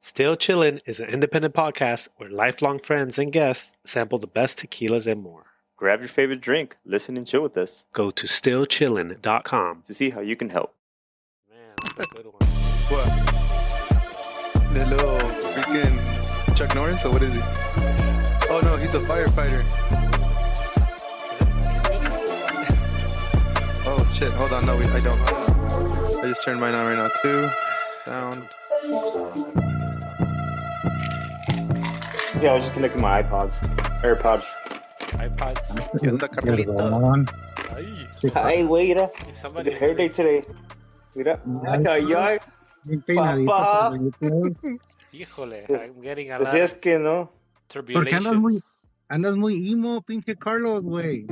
Still Chillin' is an independent podcast where lifelong friends and guests sample the best tequilas and more. Grab your favorite drink, listen and chill with us Go to stillchillin.com to see how you can help. Man, that's a good one. What? The little freaking Chuck Norris, or what is he? Oh no, he's a firefighter. Oh shit, hold on, no, I don't. I just turned mine on right now too. Sound. Yeah, I was just connecting my AirPods. ¿Qué onda, Carlito? Ay, güey, mira. Somebody Hair day today. Mira. Ay, Bien peinadito Papá. por YouTube. Híjole, I'm getting a lot Decías of que no. Porque turbulation. andas muy emo, pinche Carlos, güey.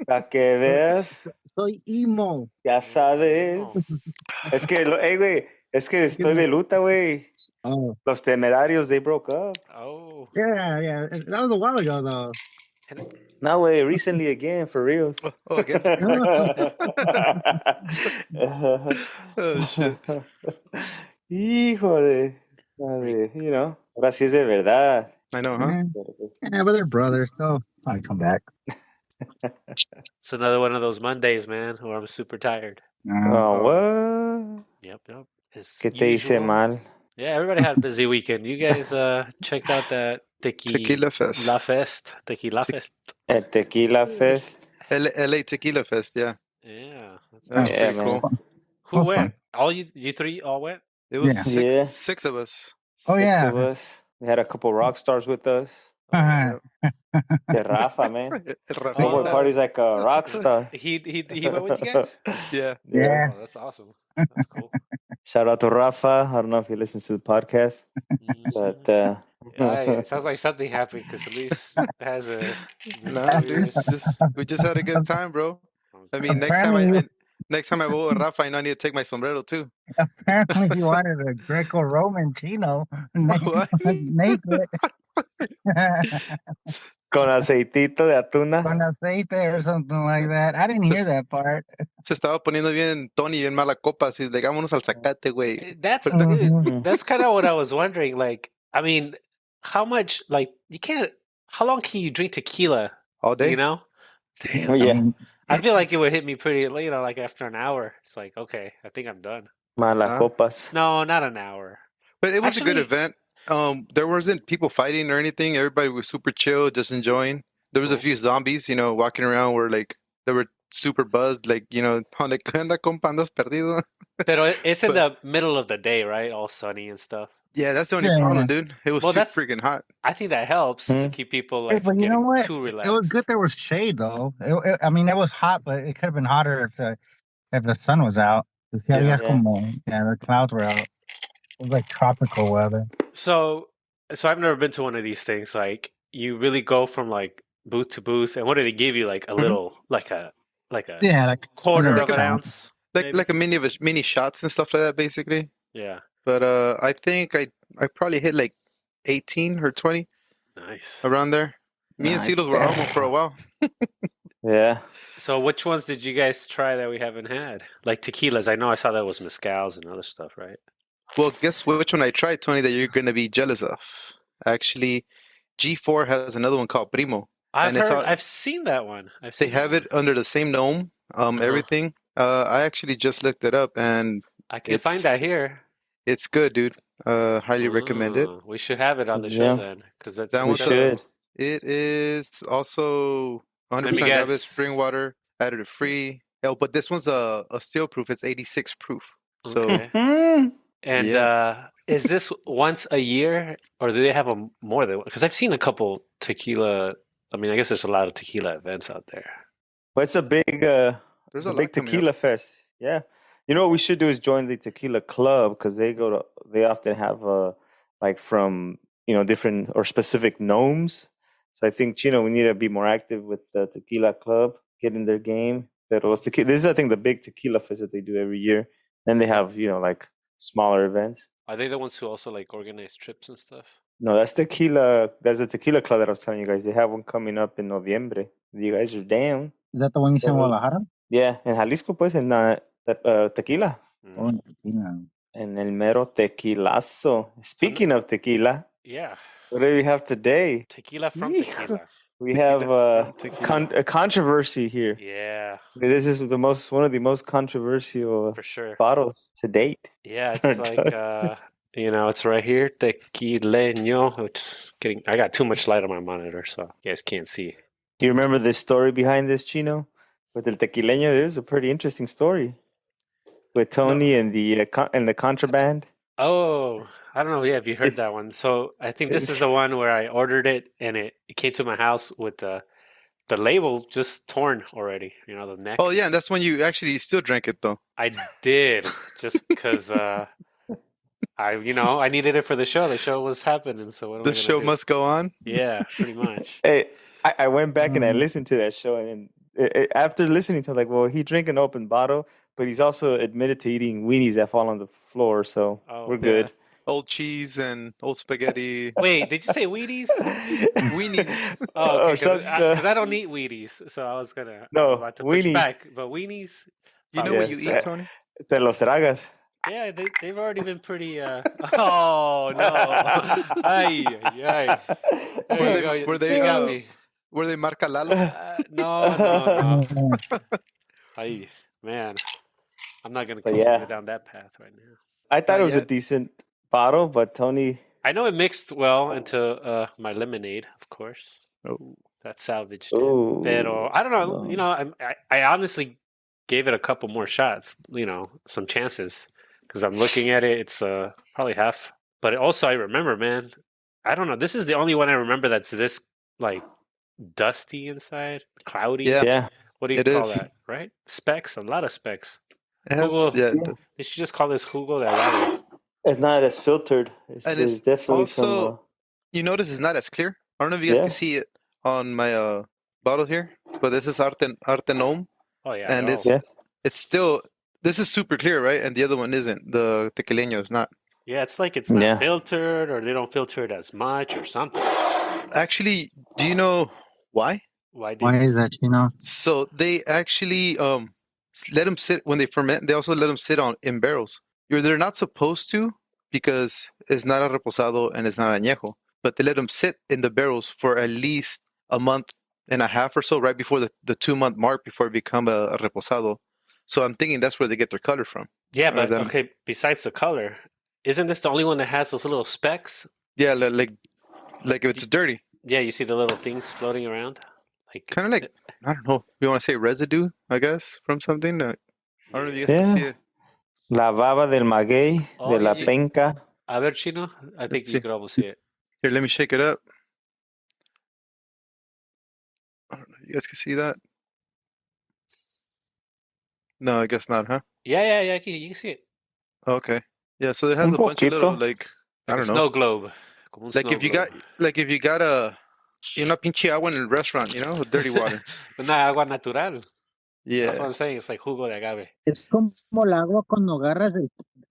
Para que veas, Soy emo. ya sabes. No. Es que, güey, es que estoy de luta, güey. Oh, Los Temerarios, they broke up. Oh. yeah. That was a while ago, though. No, güey, recently again, for real. Oh, again? Oh, shit. Híjole. You know, ahora sí es de verdad. I know, huh? Yeah, but they're brothers, so I come back. It's another one of those Mondays, man, where I'm super tired. Oh, what? Yep. As ¿Qué te hice usual. mal? Yeah, everybody had a busy weekend. You guys checked out that Tequila Fest. Tequila Fest. El Tequila Fest. LA Tequila Fest, yeah. Yeah, that's That's Yeah, pretty man. cool. Who went? All you three all went? It was Yeah. six of us. Oh, Six yeah. of us. We had a couple rock stars with us. Uh-huh. De Rafa, man. El Homeboy Rafita. party's like a rock star. He went with you guys? Yeah. Yeah. Oh, that's awesome. That's cool. Shout out to Rafa. I don't know if he listens to the podcast, but It sounds like something happened because at least it has a Nah, dude. We just had a good time, bro. I mean, next time I go with Rafa, I know I need to take my sombrero too. Apparently, you wanted a Greco-Roman chino. What? Naked. con aceitito de atuna. Con aceite or something like that. I didn't hear that part. Se estaba poniendo bien Tony, bien mala copa. Así, digámonos al zacate, güey. That's Mhm. that's kind of what I was wondering. Like, I mean, how much? Like, you can't. How long can you drink tequila? All day? You know? Damn. Oh, yeah. I feel like it would hit me pretty, like after an hour. It's like, okay, I think I'm done. Malacopas. No, not an hour. But it was a good Actually- event. There wasn't people fighting or anything. Everybody was super chill, just enjoying. There was a few zombies, walking around where like they were super buzzed, like, like, ¿qué onda, compa? ¿Andas perdido? But it's in the middle of the day, right? All sunny and stuff. Yeah, that's the only Yeah. problem, dude. It was Well, too that's- freaking hot. I think that helps to keep people like But you know getting what? too relaxed. It was good there was shade, though. I mean, it was hot, but it could have been hotter if the sun was out. Yeah. The clouds were out. It was like tropical weather. So I've never been to one of these things. Like, you really go from like booth to booth, and what do they give you? Like a little, like a Yeah, like quarter under of the an counter. ounce. Like maybe? like a mini shots and stuff like that, basically. Yeah, But I think I probably hit like 18 or 20 nice. around there. Me and Nice. Silos were homo for a while. Yeah. So which ones did you guys try that we haven't had? Like tequilas. I know I saw that was mezcals and other stuff, right? Well, guess which one I tried, Tony, that you're going to be jealous of. Actually, G4 has another one called Primo. I've And it's heard. all- I've seen that one. They have it under the same gnome, everything. I actually just looked it up, and I can find that here. it's good, dude. Highly recommend it. Oh, we should have it on the show Yeah. then, because that's That We one's should. It is also 100% Let me agave guess. spring water, additive free. Oh, but this one's a steel proof. It's 86 proof. So Okay. Mm. And Yeah. is this once a year, or do they have a more than one? Because I've seen a couple tequila. I mean, I guess there's a lot of tequila events out there. But it's a big, there's a big lot coming up. tequila fest. Yeah. You know what we should do is join the tequila club because they often have like from different or specific gnomes. So I think we need to be more active with the tequila club, get in their game. This is I think the big tequila fest that they do every year. Then they have like smaller events. Are they the ones who also like organize trips and stuff? No, that's tequila. That's the tequila club that I was telling you guys. They have one coming up in Noviembre. You guys are down. Is that the one you said in Guadalajara? Yeah, in Jalisco, pues, in tequila. Oh, tequila. And el mero tequilazo. Speaking of tequila, Yeah, what do we have today? tequila from Yeesh. tequila. We Tequila have from tequila. a controversy here. Yeah, This is one of the most controversial for sure. bottles to date. Yeah, for it's like Doug. it's right here, Tequileño. I got too much light on my monitor, so you guys can't see. Do you remember the story behind this, Chino? With el tequileño, it was a pretty interesting story with No. Tony and the contraband. Oh, I don't know. Yeah, if you heard that one. So I think this is the one where I ordered it and it came to my house with the label just torn already, the neck. Oh yeah, and that's when you actually still drank it though. I did just because I needed it for the show. The show was happening, so what am I The gonna show do? must go on. Yeah, pretty much. Hey, I went back and I Mm. listened to that show, and after listening to it, like, well, he drank an open bottle, but he's also admitted to eating weenies that fall on the floor, so Oh, we're Yeah. good. Old cheese and old spaghetti. Wait, did you say Wheaties? Weenies. Oh, okay, Or because I don't eat Wheaties, so I was No, about to push weenies. back, but Weenies, You know probably what you not. eat, Tony? Te los tragas. Yeah, they've already been pretty. Oh no! Ay, ay, ay. There you go. Were they You got me. were they Marca Lalo? No. Ay, man, I'm not gonna But continue yeah. down that path right now. I thought Not it was a yet. decent bottle, but Tony, I know it mixed well into my lemonade, of course. Oh. That salvaged it. oh, Pero I don't know. no. I honestly gave it a couple more shots. Some chances because I'm looking at it. It's probably half. But also, I remember, man. I don't know. This is the only one I remember that's this like dusty inside, cloudy. Yeah, Yeah. What do you it call is. that? Right? Specks. A lot of specks. It has, Jugo. yeah, it does. They should just call this jugo de agave. It's not as filtered. And There's it's definitely also, some. you notice it's not as clear. I don't know if you guys Yeah. can see it on my bottle here, but this is Artenom, Oh yeah. and no. it's Yeah. it's still, this is super clear, right? And the other one isn't. The Tequileño is not. Yeah, it's like it's not Yeah. filtered, or they don't filter it as much, or something. Actually, do you know why? Why Why did? is that, Chino? So they actually let them sit when they ferment. They also let them sit in barrels. They're not supposed to because it's not a reposado and it's not añejo. But they let them sit in the barrels for at least a month and a half or so, right before the 2 month mark before it become a reposado. So I'm thinking that's where they get their color from. Yeah, Or but them. okay. Besides the color, isn't this the only one that has those little specks? Yeah, like if it's dirty, Yeah, you see the little things floating around, like kind of like, I don't know. You want to say residue, I guess, from something. I don't know if you guys Yeah. can see it. La baba del maguey, Oh, de la yeah. penca. A ver, Chino. I think see. you could almost see it. Here, let me shake it up. I don't know if you guys can see that. No, I guess not, huh? Yeah. You can see it. Okay. Yeah, so it has Un a bunch of little, poquito. like, I Like a don't know. snow globe. Como un Like snow if you globe. got una pinche agua in a restaurant, with dirty water. Una agua natural. That's what Yeah. I'm saying. It's like jugo de agave. Es como el agua cuando agarras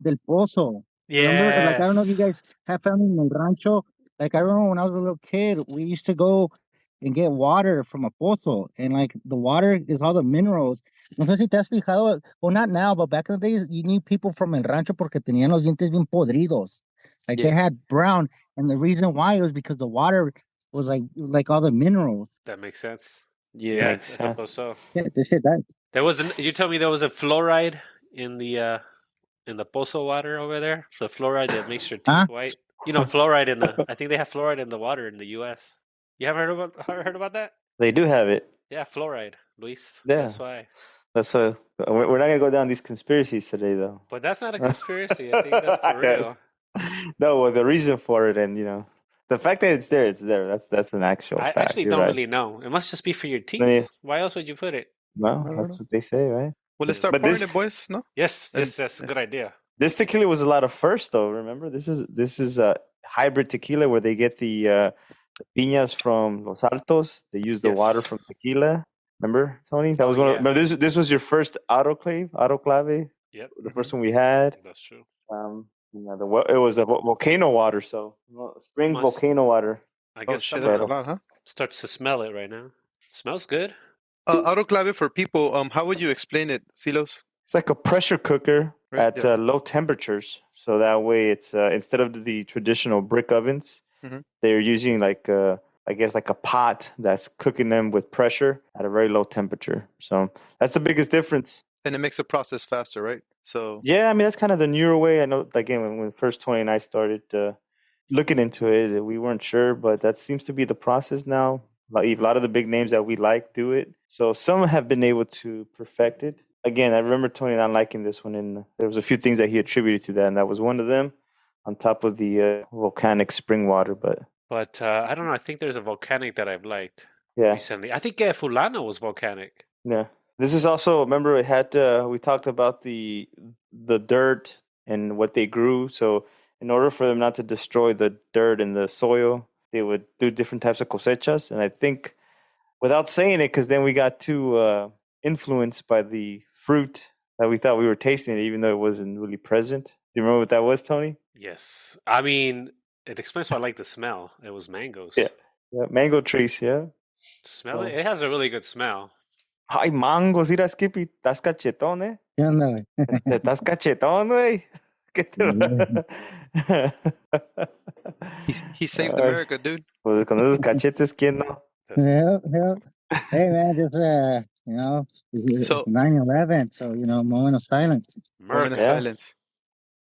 del pozo. Remember, like, I don't know if you Yes. guys have family in El Rancho. Like, I remember when I was a little kid, we used to go and get water from a pozo. And, like, the water is all the minerals. No sé si te has fijado, well, not now, but back in the days, you need people from El Rancho porque tenían los dientes bien podridos. Like, they Yeah. had brown. And the reason why was because the water was, like all the minerals. That makes sense. Yeah. Yeah, Makes I sense. suppose so. Yeah, this shit, that. You told me there was a fluoride in the pozo water over there. The fluoride that makes your teeth Huh? white. Fluoride I think they have fluoride in the water in the US. You haven't heard about that? They do have it. Yeah, fluoride, Luis. Yeah. That's why. That's why we're not gonna go down these conspiracies today, though. But that's not a conspiracy. I think that's for real. No, well, the reason for it, and the fact that it's there, it's there. That's an actual I fact. actually You're don't right. really know. It must just be for your teeth. Yeah. Why else would you put it? No, I don't that's know. what they say, right? Well, let's start But pouring this- it, boys. No? Yes, And- that's a good idea. This tequila was a lot of first, though. Remember, this is a hybrid tequila where they get the piñas from Los Altos. They use the water Yes. from tequila. Remember, Tony? That Oh, was one. yeah. Remember, this was your first autoclave, Yep, the first one we had. that's true. It was a volcano water, so spring Must- volcano water. I Oh, guess shit, someone that's a lot, huh? starts to smell it right now. Smells good. Autoclave for people, how would you explain it, Silos? It's like a pressure cooker Right, at yeah. low temperatures. So that way, it's instead of the traditional brick ovens, Mhm. they're using like I guess like a pot that's cooking them with pressure at a very low temperature. So that's the biggest difference. And it makes the process faster, right? So Yeah, I mean that's kind of the newer way. I know again when first Tony and I started looking into it, we weren't sure, but that seems to be the process now. Like a lot of the big names that we like do it. So some have been able to perfect it. Again, I remember Tony not liking this one, and there was a few things that he attributed to that, and that was one of them. On top of the volcanic spring water, But I don't know. I think there's a volcanic that I've liked yeah, recently. I think Fulano was volcanic. yeah. This is also remember it had we talked about the dirt and what they grew. So in order for them not to destroy the dirt and the soil, they would do different types of cosechas. And I think without saying it, because then we got too influenced by the fruit that we thought we were tasting it, even though it wasn't really present. Do you remember what that was, Tony? Yes. I mean, it explains why I like the smell. It was mangoes. Yeah, yeah, mango trees. Yeah. Smell it? So, It has a really good smell. ay, mangos, mira, Skippy, estás cachetón, eh. ¿Qué onda, güey? Estás cachetón, güey. ¿Qué te Yeah. he saved Ay, America, dude. pues con esos cachetes, ¿quién no? That's- Yep, yep. Hey man, just you know, it's So 9/11, so you know, moment of silence. moment of America. Yeah. silence.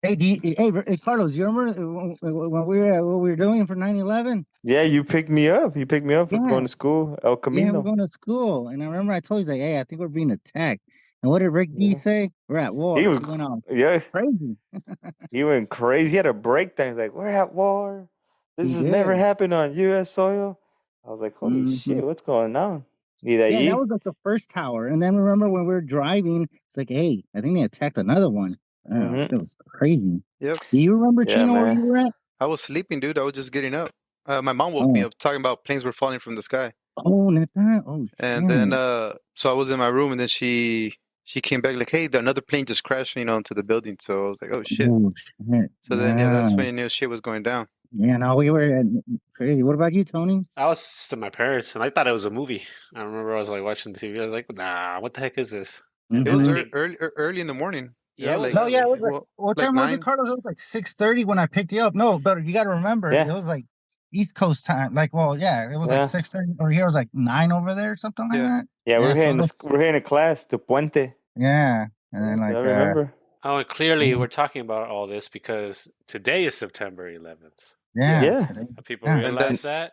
Hey, hey, Carlos, you remember when what we were doing for 9/11? Yeah, you picked me up. You picked me up for Yeah, going to school, El yeah, we're Camino. going to school, and I remember I told you like, hey, I think we're being attacked. And what did Rick D Yeah. say? We're at war. He was, He went on yeah, crazy. he went crazy. He had a breakdown. He's like, "We're at war. This He has never did. happened on U.S. soil." I was like, "Holy hmm shit, what's going on?" Y de Yeah, and that allí, was like the first tower. And then remember when we were driving, it's like, hey, I think they attacked another one. I don't know, hmm shit was crazy. Yep. Do you remember Yeah, Chino where man. you were at? I was sleeping, dude. I was just getting up. My mom woke me Oh, up talking about planes were falling from the sky. oh, neta? Oh, And then shit. so I was in my room and then she came back like, hey, another plane just crashed, into the building. So I was like, oh shit. Oh, shit. So then yeah, Yeah. that's when you knew shit was going down. Yeah, no, we were crazy. What about you, Tony? I was just at my parents, and I thought it was a movie. I remember I was like watching TV. I was like, "Nah, what the heck is this?" And It then was I Mhm. think, early in the morning. yeah, it was Like No, yeah, it early. was like, well, what like time was it, 9. Carlos? It was like 6:30 when I picked you up. No, but you got to remember, it Yeah, was like East Coast time. Like, well, yeah, it was like yeah, 6:30, or here it was like 9 over there, something like Yeah. that. yeah. Yeah, so it was, We're here in a class to Puente. yeah, and then Yeah, I like, remember. Oh, and clearly we're talking about all this because today is September 11th. Yeah. yeah, Yeah, today, Have people yeah, And realized that's that?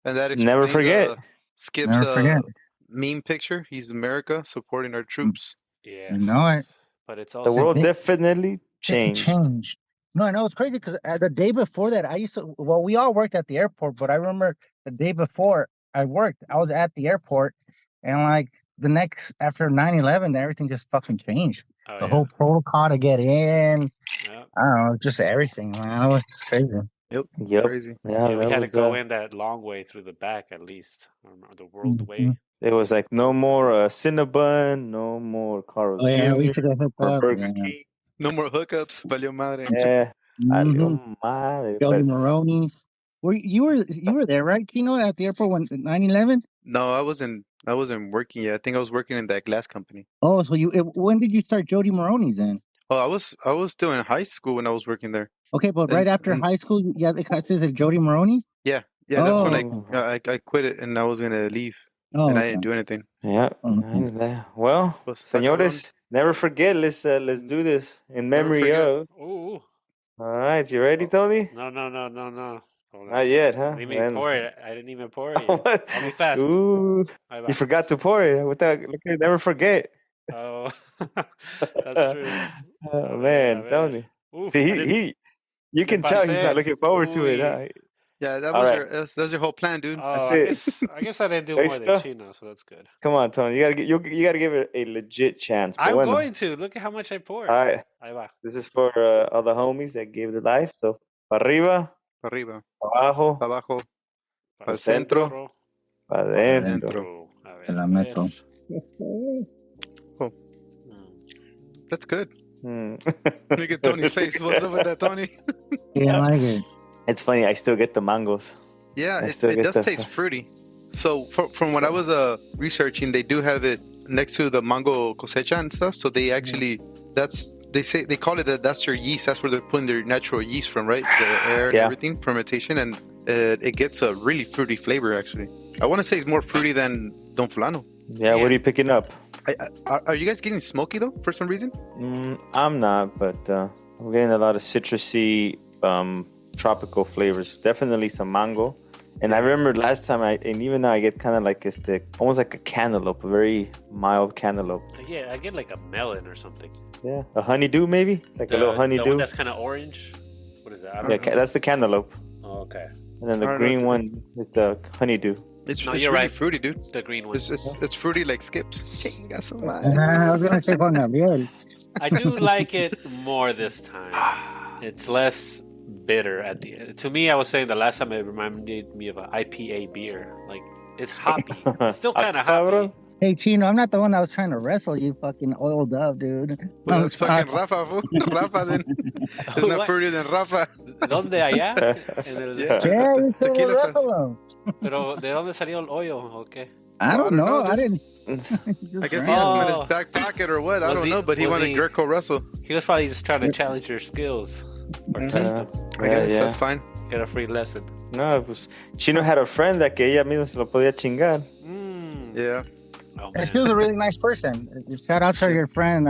and that never explains forget. Skip's never forget. meme picture. He's America supporting our troops. You know it. Yes, but it's The also world It definitely It changed. changed. No, I know it's crazy because the day before that, I used to. Well, we all worked at the airport, but I remember the day before I worked, I was at the airport, and like the next after 9/11, everything just fucking changed. oh The yeah, whole protocol to get in, yeah, I don't know, just everything, man. It was crazy. Yep. Yep. Crazy. Yeah, yeah. We that had to was go in that long way through the back at least, or the world Mhm. way. it was like no more Cinnabon, no more Carl's Oh yeah, we Jr. used to go hook or up. Burger Yeah. King. No more hookups. Valió madre. Yeah, Mm-hmm. valió madre. Jody But Maroney's. You were there, right, Kino, at the airport when 9/11? No, I wasn't working yet. I think I was working in that glass company. Oh, so when did you start Jody Maroney's then? Oh, I was still in high school when I was working there. Okay, but right And after and high school, yeah, it says at Jody Maroney's. yeah, that's when Oh, oh, I quit it and I was gonna leave oh, and I okay. didn't do anything. yeah. Okay. Well, Pues está cabrón. señores, never forget. Let's do this in Never memory forget. of. Ooh, All right, you ready, Tony? no, no, no, no, no. Hold on. Not yet, huh? Let me pour it. I didn't even pour it yet. What? I'll be fast. Ooh, Bye you bye. forgot to pour it. What the? Look at, never forget. Oh, that's true. Oh A man, ver. Tony. Oof, See, I didn't. you Me can tell he's not pasé. looking forward to it. Uy. Huh? Yeah, All right, that's your whole plan, dude. Oh, that's it. I guess I didn't do Ahí more than está. Chino, so that's good. Come on, Tony. You gotta give it a legit chance. But I'm bueno. going to. Look at how much I poured. All right, Ahí va. this is for all the homies that gave their life. So, para arriba, Pa' arriba, para abajo, pa' abajo, Para al centro, para adentro. A ver, Te la a meto. ver. Oh, Mm. that's good. Hmm. Look at Tony's face. What's up with that, Tony? Yeah, I like it. It's funny. I still get the mangoes. Yeah, I it still get does the- taste fruity. So from what I was researching, they do have it next to the mango cosecha and stuff. So they actually, that's they call it that's their yeast. That's where they're putting their natural yeast from, right? The air and Yeah. everything, fermentation, and it gets a really fruity flavor. Actually, I want to say it's more fruity than Don Fulano. Yeah, what are you picking up? Are you guys getting smoky though for some reason? I'm not, but I'm getting a lot of citrusy, tropical flavors. Definitely some mango. And I remember last time, and even now I get kind of like almost like a cantaloupe, a very mild cantaloupe. Yeah, I get like a melon or something. Yeah, a honeydew maybe, like a little The honeydew. one that's kind of orange. What is that? I don't Yeah, know. that's the cantaloupe, Oh, okay. and then the I don't green know. one is the honeydew. It's No, it's you're really right. fruity, dude. The green one. It's fruity like Skips. Chinga su I madre. was gonna say Juan Gabriel. I do like it more this time. It's less bitter at the end. To me, I was saying the last time it reminded me of an IPA beer. Like, it's hoppy. It's still kind of hoppy. Hey Chino, I'm not the one that was trying to wrestle you. Fucking oiled up, dude. Well, that's fucking Rafa. Fool. Rafa then. It's not What? fruitier than Rafa. ¿Dónde allá? En el- Yeah. Yeah, you said Tequila we'll Fest. wrestle him. Pero, ¿de dónde salió el hoyo? Okay. I don't know. dude. I didn't. I guess he has him in Oh. his back pocket or what. I Was don't he- know, but he was wanted he- Greco wrestle. He was probably just trying to challenge your skills or test them. I guess that's fine. Get a free lesson. No, pues Chino had a friend that que ella misma se lo podía chingar. Mm. Yeah. Oh, And she man. was a really nice person. Shout out to your friend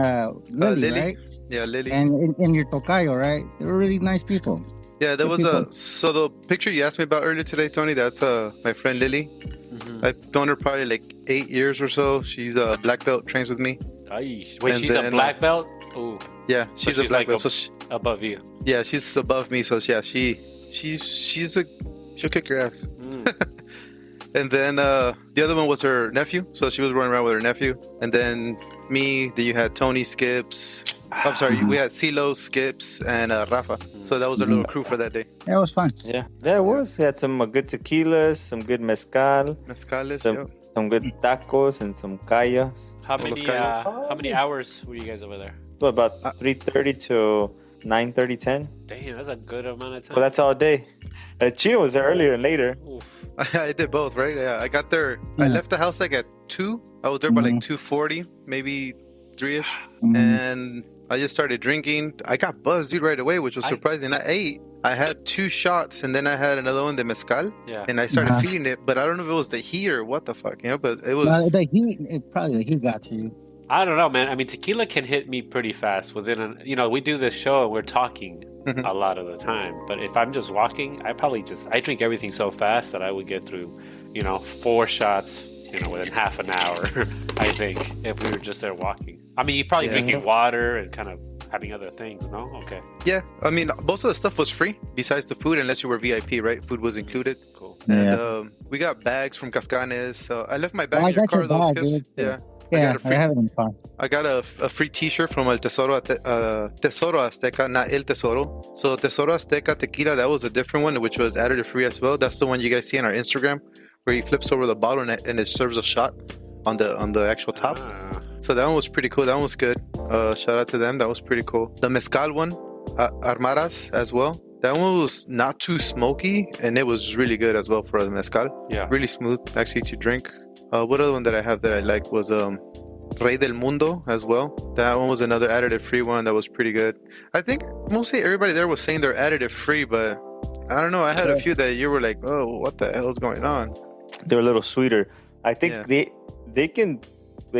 Lily, Lily. right? Yeah, Lily. And in your tocayo, right? They were really nice people. Yeah, there was people. so the picture you asked me about earlier today, Tony, that's my friend Lily. Mhm. I've known her probably like 8 years or so. She's a black belt, trains with me. Ay, wait, And she's a then, black belt? Ooh, Yeah, she's a she's black like belt. a- So above you. yeah, she's above me. So yeah, she'll kick your ass. Mm. And then the other one was her nephew. So she was running around with her nephew. And then me, then you had Tony, Skips. I'm sorry, we had CeeLo, Skips, and Rafa. So that was our little crew for that day. That was fun. Yeah, it was. We had some good tequilas, some good mezcal, Mezcales, some good tacos, and some callas. How Los many Cayos. how many hours were you guys over there? So about 3:30 to 9:30, 10. Damn, that's a good amount of time. Well, that's all day. Chino was there earlier and later. Oof. I did both, right? Yeah, I got there. I left the house like at 2. I was there by like 2:40, maybe 3ish. And I just started drinking. I got buzzed, dude, right away, which was surprising. I ate. I had 2 shots, and then I had another one, the mezcal, Yeah. and I started feeling it. But I don't know if it was the heat or what the fuck, But it was. The heat, probably the heat got to you. I don't know, man. I mean, tequila can hit me pretty fast within we do this show and we're talking a lot of the time. But if I'm just walking, I drink everything so fast that I would get through, 4 shots, within half an hour, I think, if we were just there walking. I mean, you're probably drinking water and kind of having other things, no? Okay. Yeah, I mean, most of the stuff was free besides the food, unless you were VIP, right? Food was included. Cool. And we got bags from Cascanes. So I left my bag I in your got your car, though, bag, Skips. dude. Yeah. Yeah, got a free- I have it in the car. I got a free T-shirt from El Tesoro, Tesoro Azteca, not El Tesoro. So Tesoro Azteca Tequila, that was a different one, which was additive free as well. That's the one you guys see on our Instagram, where he flips over the bottle and it serves a shot on the actual top. Ah, So that one was pretty cool. That one was good. Shout out to them. That was pretty cool. The mezcal one, Armaras as well. That one was not too smoky, and it was really good as well for the mezcal. yeah. Really smooth, actually, to drink. What other one that I have that I liked was Rey del Mundo as well. That one was another additive free one that was pretty good. I think mostly everybody there was saying they're additive free, but I don't know. I had a few that you were like, oh, what the hell is going on? They're a little sweeter. I think they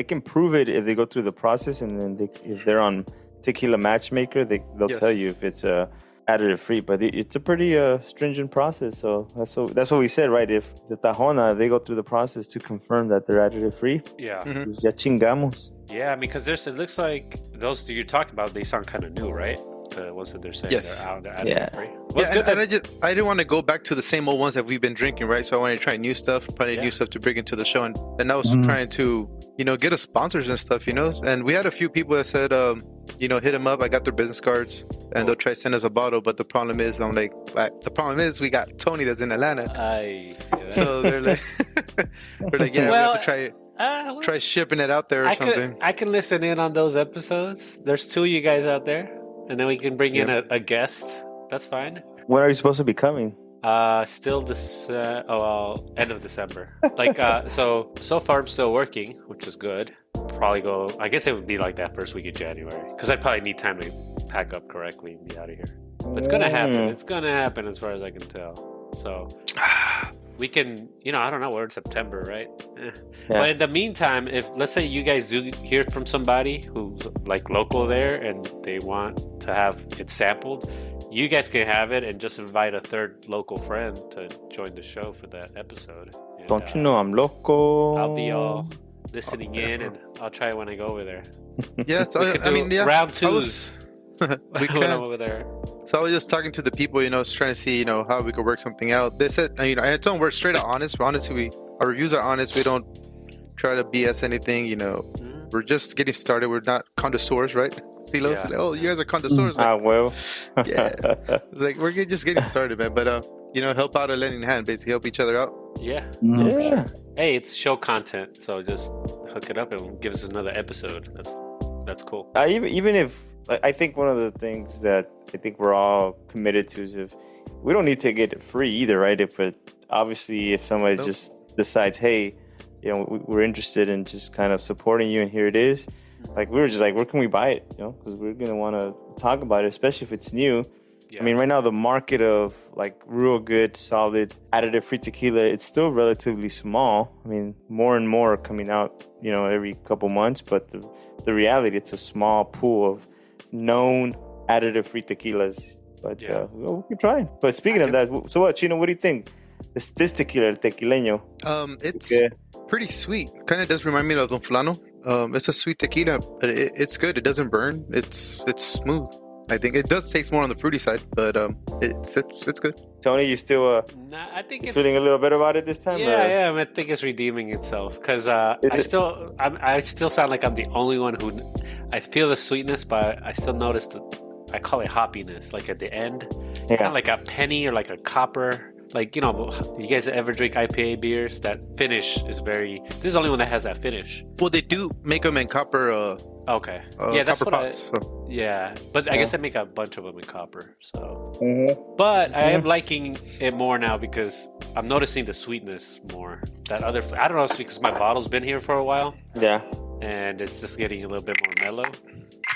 can prove it if they go through the process, and then if they're on Tequila Matchmaker, they'll Yes. tell you if it's additive free. But it's a pretty stringent process. So that's what we said, right? If the Tajona, they go through the process to confirm that they're additive free. Yeah. Mhm. Ya chingamos. Yeah, I mean, because it looks like those that you're talking about, they sound kind of new, right? The ones that they're saying Yes. they're out. Yeah. Free. Yeah, and I didn't want to go back to the same old ones that we've been drinking, right? So I wanted to try new stuff, probably new stuff to bring into the show. And I was trying to, get us sponsors and stuff, And we had a few people that said, hit them up. I got their business cards, and they'll try to send us a bottle. But the problem is, we got Tony that's in Atlanta. So they're like, we have to try shipping it out there or something. I can listen in on those episodes. There's 2 of you guys out there, and then we can bring in a guest. That's fine. When are you supposed to be coming? Still this end of December. Like so far I'm still working, which is good. probably go. I guess it would be like that first week of January because I'd probably need time to pack up correctly and be out of here. But it's gonna happen. It's gonna happen as far as I can tell. So we can, I don't know. We're in September, right? Yeah. But in the meantime, if let's say you guys do hear from somebody who's like local there and they want to have it sampled, you guys can have it and just invite a third local friend to join the show for that episode. And, Don't you know I'm loco? I'll be all listening in, and I'll try it when I go over there. Yeah, so round twos. We when can. I'm over there. So I was just talking to the people, just trying to see, how we could work something out. They said, and I told them we're straight up honest. Honestly, our reviews are honest. We don't try to BS anything. We're just getting started. We're not connoisseurs, right? Silos, Yeah. like, oh, you guys are connoisseurs. Like, well. yeah, like we're just getting started, man. But help out a lending hand, basically help each other out. Yeah. Mm. For sure. Hey, it's show content, so just hook it up and give us another episode. That's cool. Even if I think one of the things that I think we're all committed to is if we don't need to get it free either, right? Obviously if somebody just decides, hey, we're interested in just kind of supporting you, and here it is. Like we were just like, where can we buy it? Because we're gonna want to talk about it, especially if it's new. Yeah. I mean, right now the market of like real good, solid, additive-free tequila, it's still relatively small. I mean, more and more are coming out, every couple months. But the reality, it's a small pool of known additive-free tequilas. But we'll keep trying. But speaking of that, so what, Chino? What do you think? This tequila, el Tequileño. It's pretty sweet. Kind of does remind me of Don Fulano. It's a sweet tequila, but it's good. It doesn't burn. It's smooth. I think it does taste more on the fruity side, but it's good. Tony, you still Nah, I think it's feeling a little bit about it this time? Yeah. I think it's redeeming itself because I still sound like I'm the only one who I feel the sweetness, but I still notice I call it hoppiness, like at the end, kind of like a penny or like a copper. Like, you guys ever drink IPA beers? That finish is this is the only one that has that finish. Well, they do make them in copper. Okay. Yeah, that's copper what pots. So. Yeah, but I guess I make a bunch of them in copper. So, but I am liking it more now because I'm noticing the sweetness more. I don't know if it's because my bottle's been here for a while. Yeah. And it's just getting a little bit more mellow.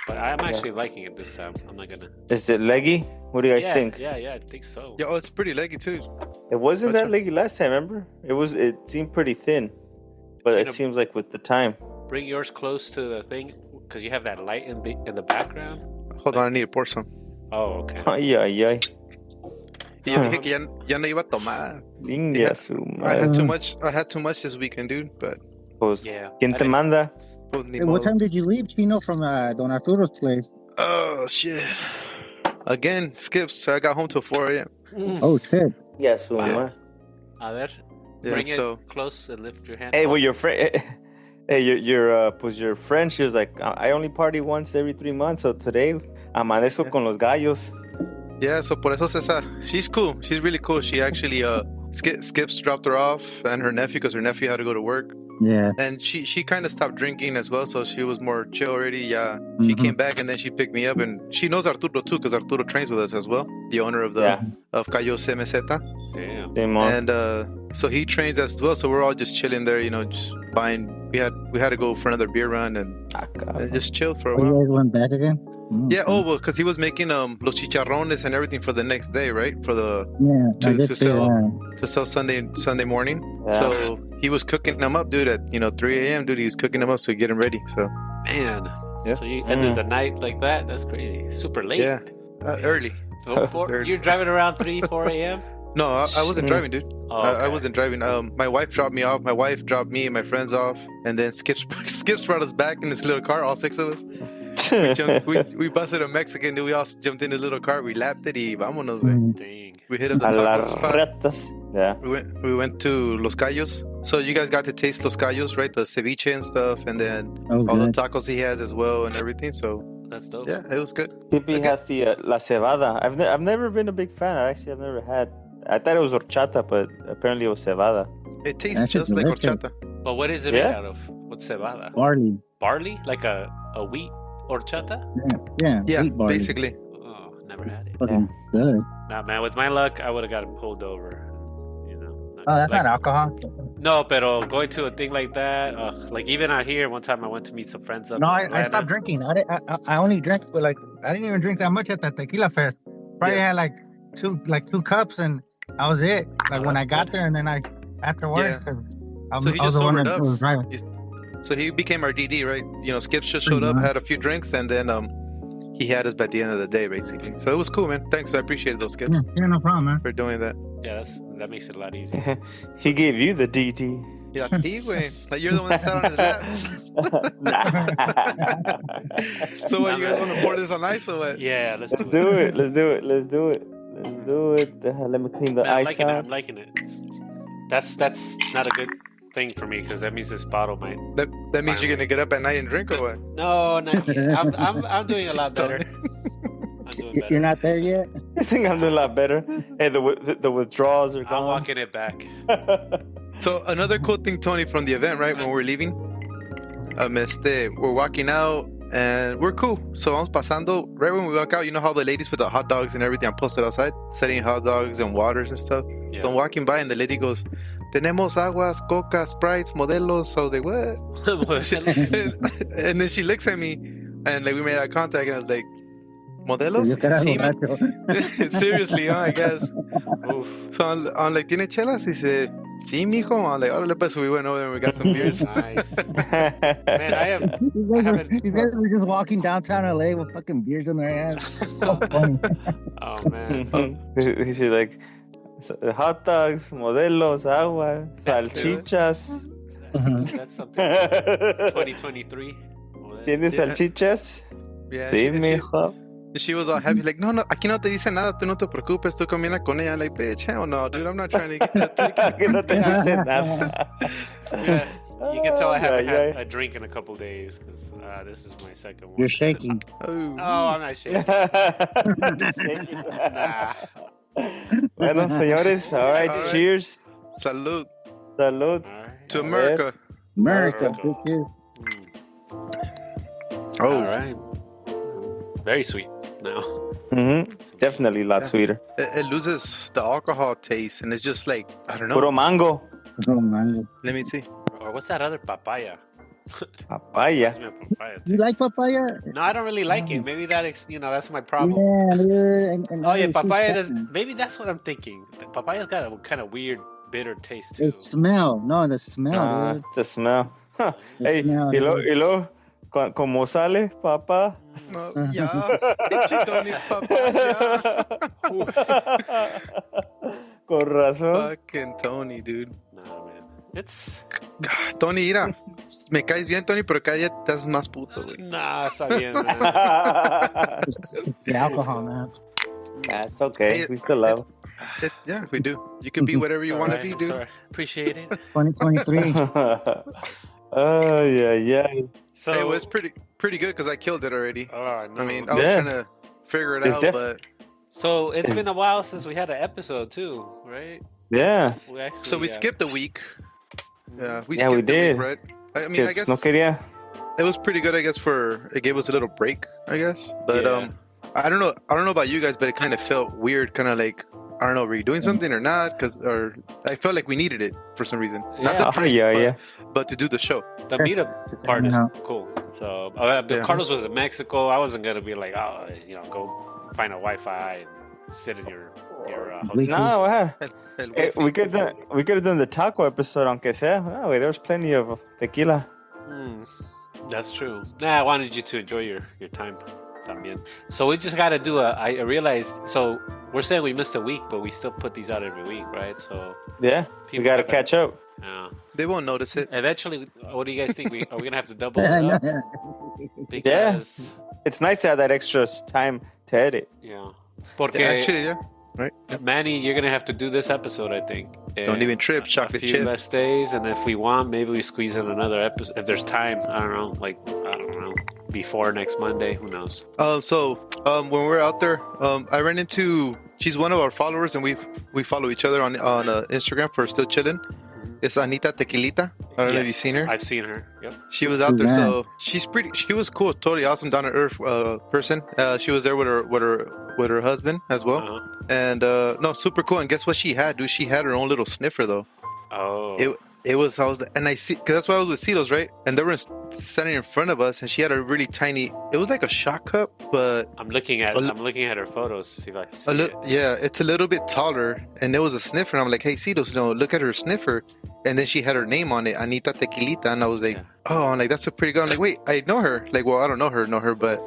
But I'm actually liking it this time. I'm not gonna. Is it leggy? What do you guys think? Yeah, I think so. Yeah, it's pretty leggy too. It wasn't that leggy last time, remember? It seemed pretty thin, but it seems like with the time. Bring yours close to the thing because you have that light in the background. Hold on, I need to pour some. Oh, okay. Ay. Y yo dije que ya no iba a tomar. I had too much this weekend, dude. But pues, yeah. ¿Quién te manda? Pues, ni Hey, what modo. time did you leave, Chino, from Don Arturo's place? Oh shit! Again, skips. So I got home till 4 a.m. Oh, shit. Yeah, A ver, Yeah, bring so it close and lift your hand. Hey, well, your friend. Hey, your friend. She was like, I only party once every 3 months, so today amanezco con los gallos. yeah, so por eso Cesar, she's cool. She's really cool. She actually Skips dropped her off and her nephew because her nephew had to go to work. Yeah. And she kind of stopped drinking as well, so she was more chill already. Yeah, she came back and then she picked me up, and she knows Arturo too because Arturo trains with us as well, the owner of of Cayo CMZ. Damn. And so he trains as well. So we're all just chilling there, just buying. We had to go for another beer run and just chill for a Oh, you while. guys went back again? Yeah. Oh well, because he was making los chicharrones and everything for the next day, right? For the Yeah. to sell Sunday morning. Yeah. So he was cooking them up, dude. At 3 a.m., dude, he was cooking them up to get them ready. So Man. Yeah. So you ended the night like that? That's crazy. Super late. yeah, early. So you're driving around 4 a.m.? No, I wasn't driving, dude. Oh, I okay. wasn't driving. My wife dropped me off. My wife dropped me and my friends off, and then Skips brought us back in this little car, all 6 of us. We busted a Mexican, dude. We all jumped in the little car. We lapped it, y vámonos, güey. Dang. We hit up the A taco las spot. ratas. Yeah. We went to Los Cayos. So you guys got to taste Los Cayos, right? The ceviche and stuff, and then all the tacos he has as well and everything. So That's dope. yeah, it was good. Pipi has the la cebada. I've never been a big fan. I've never had. I thought it was horchata, but apparently it was cebada. It tastes That's just like delicious. horchata. But what is it Yeah? made out of? What's cebada? Barley. Barley? Like a wheat horchata? Yeah. Yeah, wheat barley. basically. Oh, never had it. Fucking good. Nah, man, with my luck, I would have gotten pulled over. Oh, that's Like, not alcohol. no, pero going to a thing like that, like even out here, one time I went to meet some friends up No, in I Atlanta. stopped drinking. I only drank, but like I didn't even drink that much at the tequila fest. Probably Yeah. had like two cups, and that was it. Like Oh, when I that's got good. there, and then I afterwards. Yeah. 'Cause So he I was just the one sobered that up. was driving. So he became our DD, right? You know, Skips just showed up, much. had a few drinks, and then he had us by the end of the day, basically. So it was cool, man. Thanks, I appreciate those Skips Yeah, no problem, man. for doing that. Yeah, that makes it a lot easier. He gave you the DD. Yeah, ti, güey. Like you're the one that sat on his lap. So what? You guys want to pour this on ice or what? Yeah, let's Let's do do it. it. Let's do it. Let's do it. Let's do it. Let me clean the Man, I'm ice liking it. out. I'm liking it. That's not a good thing for me because that means this bottle might. That means you're gonna get up at night and drink or what? No, not yet. I'm doing a lot better. I'm doing better. You're not there yet. I think I'm doing a lot better. Hey, the withdrawals are I'm gone. walking it back. So another cool thing, Tony, from the event, right? When we're leaving, we're walking out and we're cool. So vamos pasando. Right when we walk out, you know how the ladies with the hot dogs and everything are posted outside, setting hot dogs and waters and stuff. Yeah. So I'm walking by and the lady goes, "Tenemos aguas, coca, sprites, modelos." So I was like, "What?" And then she looks at me and like we made eye contact and I was like, "Modelos?" Yo cara Sí, borracho. seriously, huh, I guess. Oof. So I'm like, ¿tiene chelas? Y dice, sí, mijo. I'm like, órale, pues, we went over there and we got some beers. Nice. Man, I haven't. These guys were just walking downtown LA with fucking beers in their hands. So funny. Oh man. He's like hot dogs, modelos, agua, That's good. salchichas. That's something. 2023. ¿Tienes Yeah. salchichas? Yeah, Sí, mijo. she was all happy, like, no, aquí no te dice nada, tú no te preocupes, tú comiendo con ella. I'm like, bitch, hell no, dude, I'm not trying to get a ticket. Que no te dice nada. Yeah, you can tell I haven't Ay, had a drink in a couple days because this is my second one. You're shaking. Oh. Oh, I'm not shaking. Nah. Bueno, señores, all right, All right. cheers. Salud Salud. All right. to America. America, America. bitches. Oh, All right. Very sweet now. Definitely a lot Yeah. sweeter. it loses the alcohol taste, and it's just like, I don't know. Puro mango. Oh, man. Let me see. Or what's that other papaya? Papaya. Reminds me of papaya You taste. like papaya? No, I don't really like it. Maybe that's my problem. Yeah, dude. And Oh yeah, other papaya sweet does. stuff. Maybe that's what I'm thinking. Papaya's got a kind of weird, bitter taste too. The smell. No, the smell, dude. The smell. Huh. The Hey, smell, y dude. luego, como sale, papá. No, yeah. Pinche Tony, papá, Con razón. Fucking Tony, dude. Nah, man. It's Tony, mira, me caes bien, Tony, pero cada día estás más puto, güey. nah, está bien, man. The alcohol, man. That's okay. Hey, We still love. Yeah, we do. You can be whatever you want to be, Alright, dude. sorry. Appreciate it. 2023. Oh, yeah. So Hey, well, it's pretty good because I killed it already. Oh no. I mean, I was Yeah. trying to figure it It's out, def- but So it's Is- been a while since we had an episode too, right? Yeah. We actually, so we skipped a week. Yeah, we Yeah, skipped we a did. week, right? I mean, I guess No quería. it was pretty good. I guess it gave us a little break. I guess, but Yeah. I don't know. I don't know about you guys, but it kind of felt weird. Kind of like, I don't know, were you doing something or not? Or I felt like we needed it for some reason. Not Yeah. the drink, yeah, but, yeah. but to do the show. The meetup part is Yeah. cool. So but Yeah. Carlos was in Mexico. I wasn't gonna be like, oh, go find a Wi-Fi and sit in your hotel. We- No, well, El we could have done the taco episode, aunque sea. Oh, wait, there was plenty of tequila. That's true. Nah, I wanted you to enjoy your time. También. So we just gotta do I realized. So we're saying we missed a week, but we still put these out every week, right? So Yeah, we people gotta gotta- catch up. They won't notice it. Eventually, what do you guys think? Are we gonna have to double it up? Because It's nice to have that extra time to edit. yeah. Porque Yeah, actually, yeah. Right. Manny, you're gonna have to do this episode, I think. Don't And even trip, a chocolate few chip. less days, and if we want, maybe we squeeze in another episode if there's time. I don't know, before next Monday. Who knows? When we're out there, I ran into. She's one of our followers, and we follow each other on Instagram for Still Chillin'. It's Anita Tequilita. I don't know if you've seen her. I've seen her. Yep. She was out there, Yeah. so she was cool, totally awesome, down to earth person. She was there with her husband as well, Uh-huh. and no, super cool. And guess what she had, dude? She had her own little sniffer though. Oh. It was, and I see, because that's why I was with Celos, right? And they were standing in front of us, and she had a really tiny, it was like a shot cup, but I'm looking at her photos to see if I see it. yeah, it's a little bit taller, and there was a sniffer, and I'm like, hey, Celos, look at her sniffer. And then she had her name on it, Anita Tequilita, and I was like, oh, I'm like, that's a pretty good. I'm like, wait, I know her. Like, well, I don't know her, but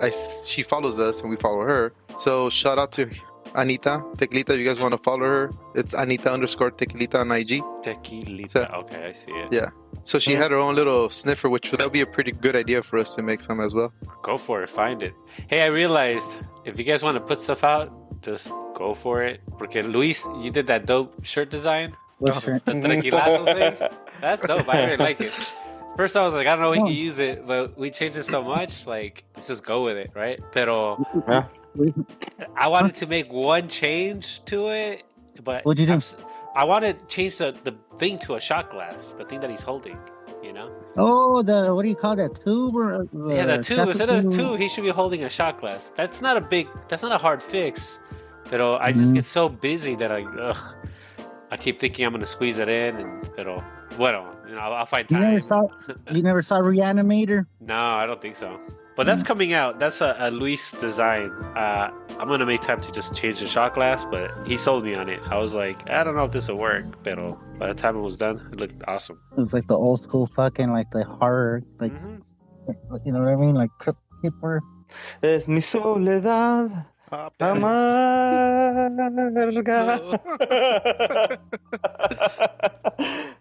she follows us, and we follow her. So shout out to Anita Tequilita. If you guys want to follow her, it's Anita_Tequilita on IG. Tequilita. So, okay, I see it. Yeah. So she had her own little sniffer, which that would be a pretty good idea for us to make some as well. Go for it. Find it. Hey, I realized if you guys want to put stuff out, just go for it. Porque Luis, you did that dope shirt design. What shirt? The Tequilazo thing. That's dope. I really like it. First, I was like, I don't know if we can use it, but we changed it so much. Like, let's just go with it, right? Pero I wanted to make one change to it, but What'd you do? I want to change the thing to a shot glass, the thing that he's holding, Oh, what do you call that, tube? Yeah, the tube. Instead of the tube, he should be holding a shot glass. That's not a hard fix. But I just get so busy that I keep thinking I'm going to squeeze it in. Pero, bueno, I'll find time. You never saw Reanimator? No, I don't think so. But that's coming out. That's a Luis design. I'm going to make time to just change the shot glass, but he sold me on it. I was like, I don't know if this will work, but by the time it was done, it looked awesome. It was like the old school fucking, like the horror, like, you know what I mean? Like Crypt Keeper. Es mi soledad amarga.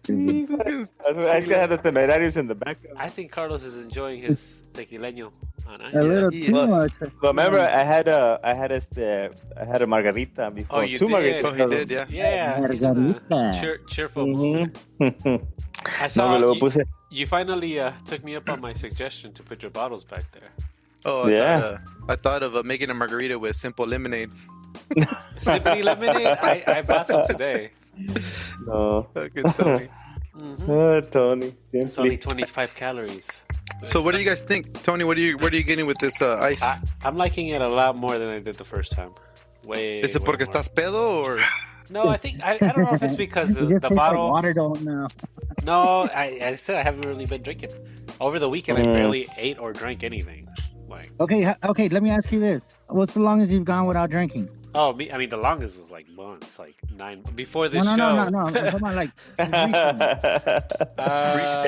I still have the Temerarios in the background. I think Carlos is enjoying his tequileño on ice. A little too much. Well, remember, I had a margarita before. Oh, you Two did? margaritas. Oh, he did, yeah. Yeah, he's in a cheerful mood. I saw you finally took me up on my suggestion to put your bottles back there. Oh, Yeah. I thought of making a margarita with simple lemonade. Simply lemonade? I bought some today. No. Good Tony. Tony. It's only 25 calories. So what do you guys think, Tony? What are you getting with this ice? I'm liking it a lot more than I did the first time. Is it porque more. estás pedo or? No, I think I don't know if it's because It just the tastes bottle. like water, don't know. No, I said I haven't really been drinking. Over the weekend, I barely ate or drank anything. Like, Okay. Let me ask you this: what's the longest you've gone without drinking? I mean, the longest was like months, like 9 before this No. show. I'm talking about like recently.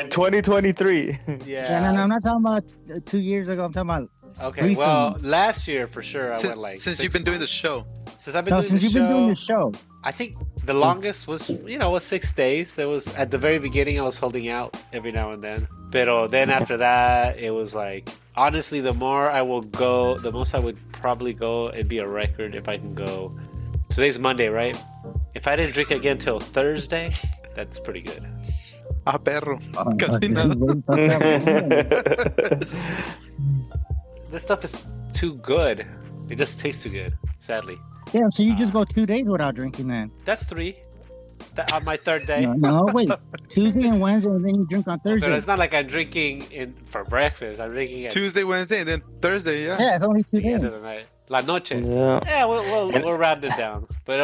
In 2023. Yeah. No, I'm not talking about 2 years ago. I'm talking about Okay. recently. Well, last year for sure, I went like Since 6 you've been doing the months. show. Since I've been doing you've been doing the show. I think the longest was 6 days. It was at the very beginning. I was holding out every now and then. Pero then after that, it was like, honestly, the more I will go, the most I would probably go. It'd be a record if I can go. Today's Monday, right? If I didn't drink again till Thursday, that's pretty good. Ah, perro. Oh, Casi nada. This stuff is too good. It just tastes too good, sadly. Yeah, so you just go 2 days without drinking then? That's 3. On my third day. No, wait. Tuesday and Wednesday, and then you drink on Thursday. But it's not like I'm drinking for breakfast. I'm drinking at Tuesday, Wednesday, and then Thursday, yeah. Yeah, it's only 2 the end days. of the night. La noche. Yeah. We'll round it down. But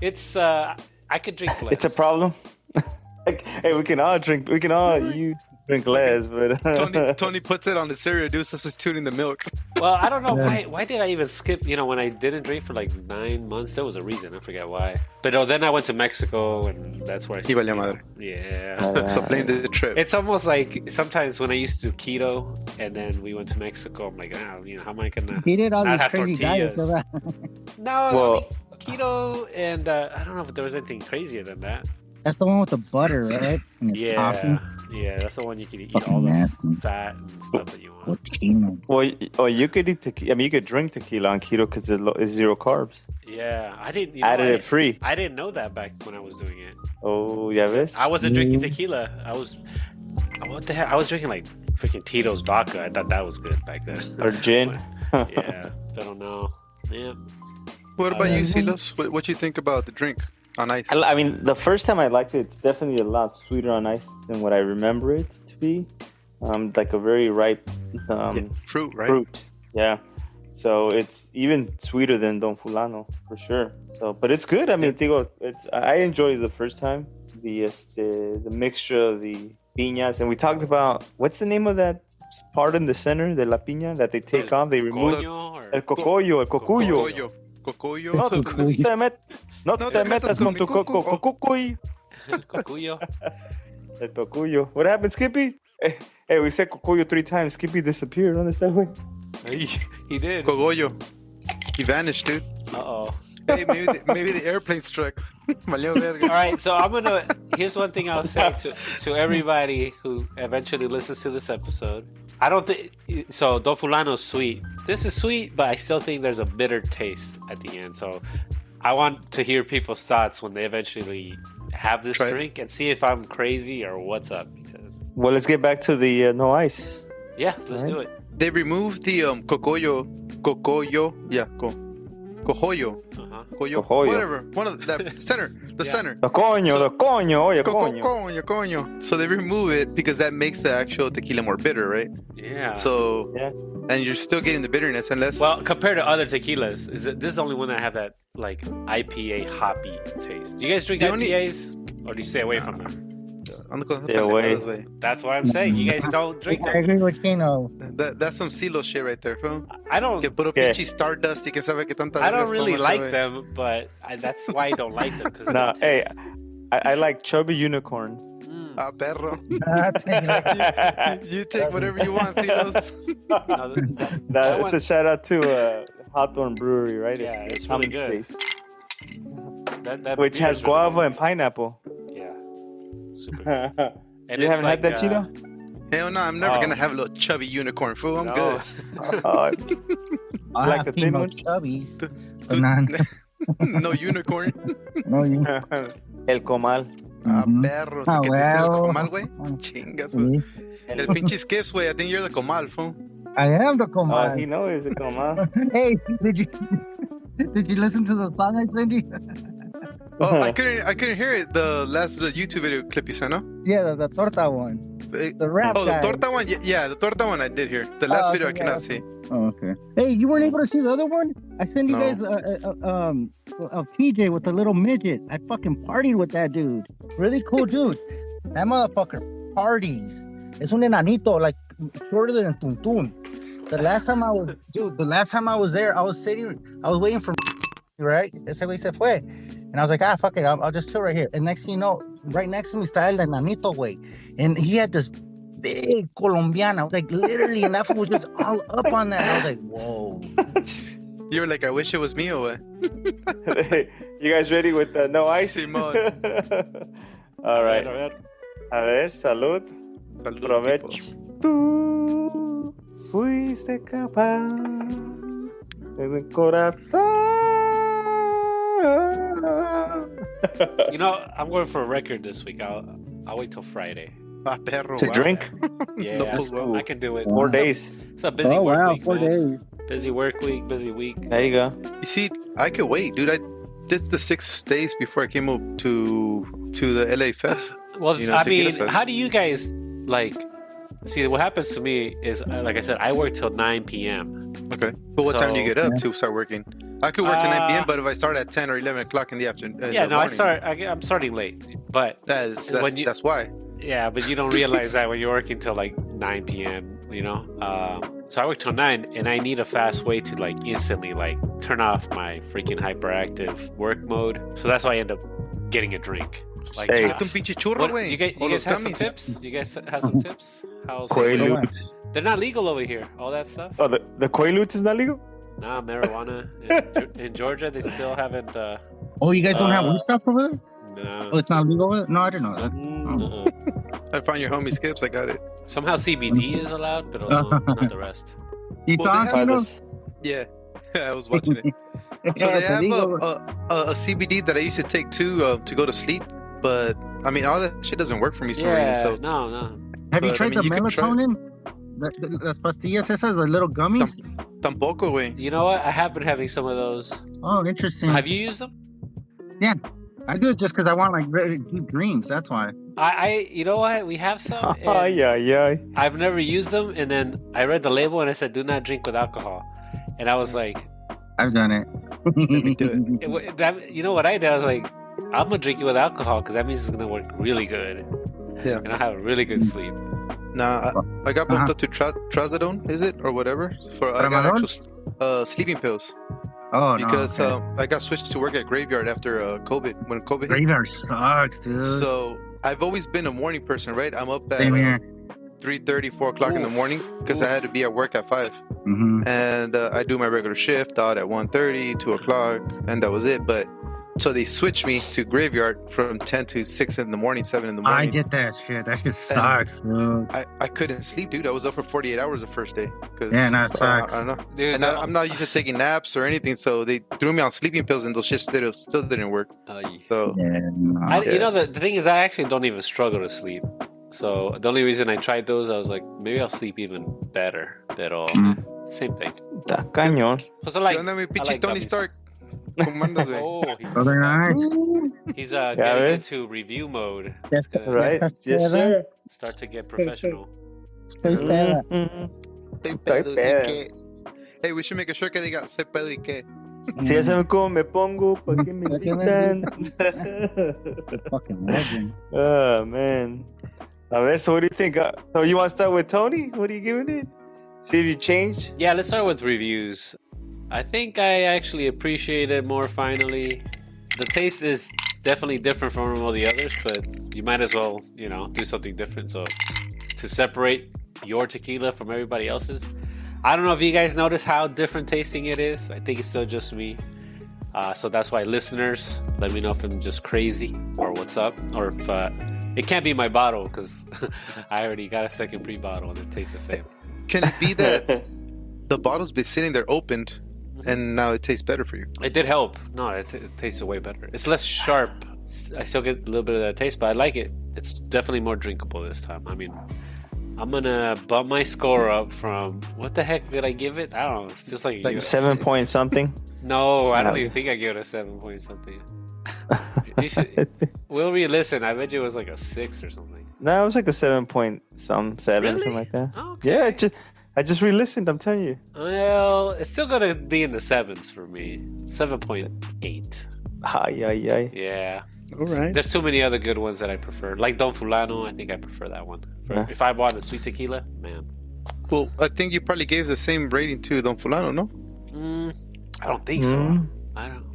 it's I could drink less. It's a problem. Hey, we can all drink. We can all drink less, but Tony puts it on the cereal, dude, substituting the milk. Well, I don't know why did I even skip? When I didn't drink for like 9 months, there was a reason. I forget why. But then I went to Mexico, and that's where I. Y valió madre. Yeah. So blame the trip. It's almost like sometimes when I used to do keto, and then we went to Mexico, I'm like, how am I gonna? He did all not these have crazy tortillas? diets. So that... No, Well- keto, and I don't know if there was anything crazier than that. That's the one with the butter, right? And the Yeah, topping. yeah, that's the one you can eat Fucking all the nasty. fat and stuff that you want. With peanuts. well, or you could eat tequila. I mean, you could drink tequila on keto because it's 0 carbs. Yeah, I didn't. Added it free. I didn't know that back when I was doing it. Oh, ya ves? I wasn't drinking tequila. What the hell? I was drinking like freaking Tito's vodka. I thought that was good back then. Or gin. Yeah, I don't know. Yeah. What about you, Silos? What you think about the drink on ice? I mean, the first time I liked it, it's definitely a lot sweeter on ice than what I remember it to be. Like a very ripe Fruit, right? fruit. Yeah. So it's even sweeter than Don Fulano for sure. So, but it's good. I mean, digo, I enjoyed it the first time, the mixture of the piñas, and we talked about what's the name of that part in the center, de la piña, that they take off, they remove el cocoyo, el cocuyo. Cocoyo. No te metas con tu cocuyo. Cocuyo. El cocuyo. What happened, Skippy? Hey, we said cocuyo 3 times. Skippy disappeared. ¿Dónde está, güey? He did. Cogollo. He vanished, dude. Uh-oh. Hey, maybe the airplane struck. Valió verga. All right, so here's one thing I'll say to everybody who eventually listens to this episode. I don't think, so Don Fulano's sweet. This is sweet, but I still think there's a bitter taste at the end. So I want to hear people's thoughts when they eventually have this drink and see if I'm crazy or what's up. Because well, let's get back to the no ice. Yeah, let's do it. They removed the cocoyo, yeah, cojoyo. Coño, whatever. One of the center. The center. The coño, oye, coño. So they remove it because that makes the actual tequila more bitter, right? Yeah. So, and you're still getting the bitterness unless. Well, compared to other tequilas, this is the only one that have that like IPA hoppy taste. Do you guys drink IPAs, or do you stay away from them? Stay away. That's why I'm saying you guys don't drink them. I agree with Chino. That's some silo shit right there, fool. I don't. Que puro pinche Stardust y que sabe que tanta. I don't really like them, but that's why I don't like them. No, hey, I like chubby unicorn. Ah, perro. you take whatever you want, Silos. That's a shout out to Hawthorne Brewery, right? Yeah, it's really good. That which has guava and pineapple. Yeah, super. And you haven't had that, Chino? Hell no, I'm never gonna have a little chubby unicorn, fool. I'm good. I like the thin ones? Chubbies. No unicorn. No unicorn. El comal. Ah, perro. ¿Qué te dice el comal, güey? Chingas, güey. El pinche Skips, güey. I think you're the comal, fool. I am the comal. He knows the comal. Hey, did you listen to the song I sent you? Oh, I couldn't hear it. The last YouTube video clip you sent, no? Yeah, the torta one. The rap guy. The torta one? Yeah, the torta one I did hear. The last video I cannot see. Oh, okay. Hey, you weren't able to see the other one? I sent you guys a TJ with a little midget. I fucking partied with that dude. Really cool dude. That motherfucker parties. Es un enanito, like shorter than Tuntun. The last time I was there, I was waiting for right? Ese güey se fue. And I was like, fuck it, I'll just chill right here. And next thing you know, right next to me está el enanito, güey. And he had this big Colombiana, like literally, and that fool was just all up on that. I was like, whoa. You were like, I wish it was me, or what? You guys ready with no ice? Simón. All right. A ver, salud. Salud. Provecho. Tú fuiste capaz de corazón. You know, I'm going for a record this week. I'll wait till Friday. Perro, to drink? Yeah, I can do it. 4 days. It's a busy work week, 4 days. Busy work week, busy week. There you go. You see, I could wait, dude. This is the 6 days before I came up to the LA Fest. Well, I mean, how do you guys see? What happens to me is, like I said, I work till 9 p.m. Okay, but what time do you get up to start working? I could work till 9 p.m., but if I start at 10 or 11 o'clock in the afternoon, I'm starting late, but that's why. Yeah, but you don't realize that when you're working till like 9 p.m. You know, so I work till 9, and I need a fast way to like instantly like turn off my freaking hyperactive work mode. So that's why I end up getting a drink. Like, hey, you guys have some tips? You guys have some tips? Quaaludes. They're not legal over here. All that stuff. Oh, the Quaaludes is not legal? Nah, marijuana in Georgia they still haven't. Oh, you guys don't have weed stuff over there? No. Oh, it's not legal over there? No, I didn't know that. I found your homie Skips. I got it. Somehow CBD is allowed, but not the rest. You Yeah, I was watching it. So they have a CBD that I used to take to go to sleep, but I mean all that shit doesn't work for me. So no. Have you tried the melatonin? Las pastillas esas, the little gummies? Tampoco, güey. You know what? I have been having some of those. Oh, interesting. Have you used them? Yeah. I do it just because I want like really deep dreams. That's why. You know what? We have some. Yeah. I've never used them, and then I read the label and it said "Do not drink with alcohol," and I was like, I've done it. Let me do it. You know what I did? I was like, I'm gonna drink it with alcohol because that means it's gonna work really good. Yeah. And I have a really good sleep. Nah, I got bumped up to trazodone, is it, or whatever? I got actual sleeping pills Oh, because no. Okay. I got switched to work at graveyard after COVID when COVID hit. Graveyard sucks, dude. So I've always been a morning person, right? I'm up at Same here. 3:30, 4 o'clock in the morning because I had to be at work at 5. Mm-hmm. And I do my regular shift out at 1:30, 2 o'clock, and that was it. But so they switched me to graveyard from 10 to 6 in the morning, 7 in the morning. I get that shit. That shit sucks, dude. I couldn't sleep, dude. I was up for 48 hours the first day. Yeah, that sucks. I don't know. Dude, And I'm not used to taking naps or anything, so they threw me on sleeping pills, and those shit still didn't work. So Yeah, no. You know, the thing is, I actually don't even struggle to sleep. So the only reason I tried those, I was like, maybe I'll sleep even better. Pero same thing. Está cañón. Pues I like, ¿Qué onda, mi I pinche like Tony gummies. Stark? ¿Cómo andas, güey? Oh, So they're nice. he's Yeah, getting right? into review mode. Yes, Gonna Right? Yes, sir. Start to get professional. Estoy peda. Mhm. Estoy Estoy pedo, ¿y pedo. qué? Hey, we should make a shirt que diga, soy pedo y qué. Si ya saben cómo me pongo, ¿para qué me ¿Para qué me invitan? Fucking legend. Oh, man. A ver, so what do you think? So you want to start with Tony? What are you giving it? See if you changed? Yeah, let's start with reviews. I think I actually appreciate it more finally. The taste is definitely different from all the others, but you might as well, do something different. So to separate your tequila from everybody else's. I don't know if you guys notice how different tasting it is. I think it's still just me. So that's why listeners, let me know if I'm just crazy or what's up, or if it can't be my bottle because I already got a second pre-bottle and it tastes the same. Can it be that the bottle's been sitting there opened and now it tastes better for you? It did help. No, it tastes way better. It's less sharp. I still get a little bit of that taste, but I like it. It's definitely more drinkable this time. I mean, I'm gonna bump my score up from, what the heck did I give it? I don't know. It feels like, Like 7 point something. No, I don't even think I gave it a 7 point something. We'll re-listen. I bet you it was like a 6 or something. No, it was like a 7 point seven, Really? something like that. Okay. Yeah, I just re-listened. I'm telling you. Well, it's still gonna be in the 7s for me. 7.8. Ay, ay, ay. Yeah. All right. There's too many other good ones that I prefer. Like Don Fulano, I think I prefer that one. Yeah. If I bought a sweet tequila, man. Well, I think you probably gave the same rating to Don Fulano, no? I don't think so. Mm. I don't.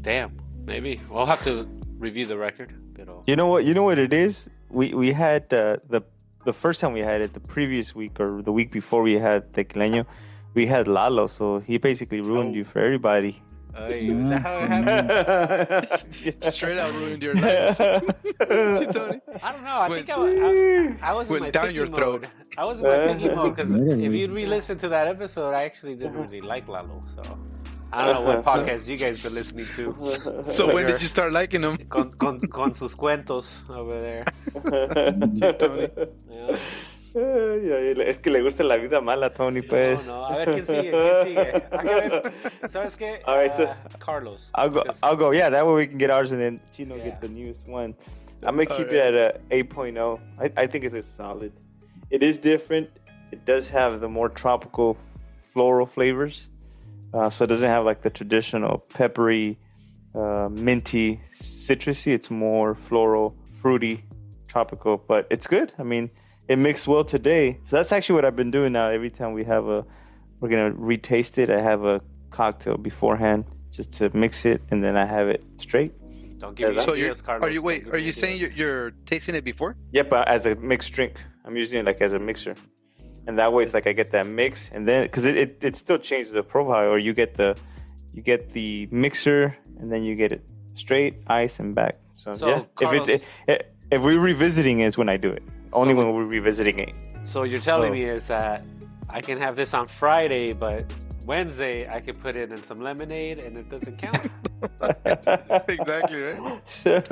Damn. Maybe. We'll have to review the record. Pero... You know what it is? We had the first time we had it, the previous week or the week before we had Tequileño, we had Lalo, so he basically ruined you for everybody. Is that how it happened? Straight out ruined your life. Tony. I don't know. I think I was in Went my down piggy your mode. throat. I was in my piggy mode because if you re-listen to that episode, I actually didn't really like Lalo. So I don't know what podcast you guys been listening to. So when did you start liking him? Con sus cuentos over there. Tony. Yeah. Es que le gusta la vida mala, Tony, pues. No. A ver, ¿quién sigue? A ver, ¿sabes qué? All right, so Carlos. I'll go. Yeah, that way we can get ours and then Chino Yeah. get the newest one. I'm gonna keep it at a 8.0. I think it's a solid. It is different. It does have the more tropical floral flavors. So it doesn't have like the traditional peppery, minty, citrusy. It's more floral, fruity, tropical, but it's good. I mean, it mixed well today. So that's actually what I've been doing now. Every time we're gonna retaste it. I have a cocktail beforehand just to mix it, and then I have it straight. Don't give me So ideas, Carlos. are you saying you're tasting it before? Yep, as a mixed drink. I'm using it like as a mixer, and that way it's like I get that mix, and then because it still changes the profile, or you get the mixer, and then you get it straight, ice, and back. So yes, Carlos, if we're revisiting it, is when I do it. Only when we're revisiting it. So you're telling me is that I can have this on Friday, but Wednesday I can put it in some lemonade and it doesn't count. Exactly, right? Sure.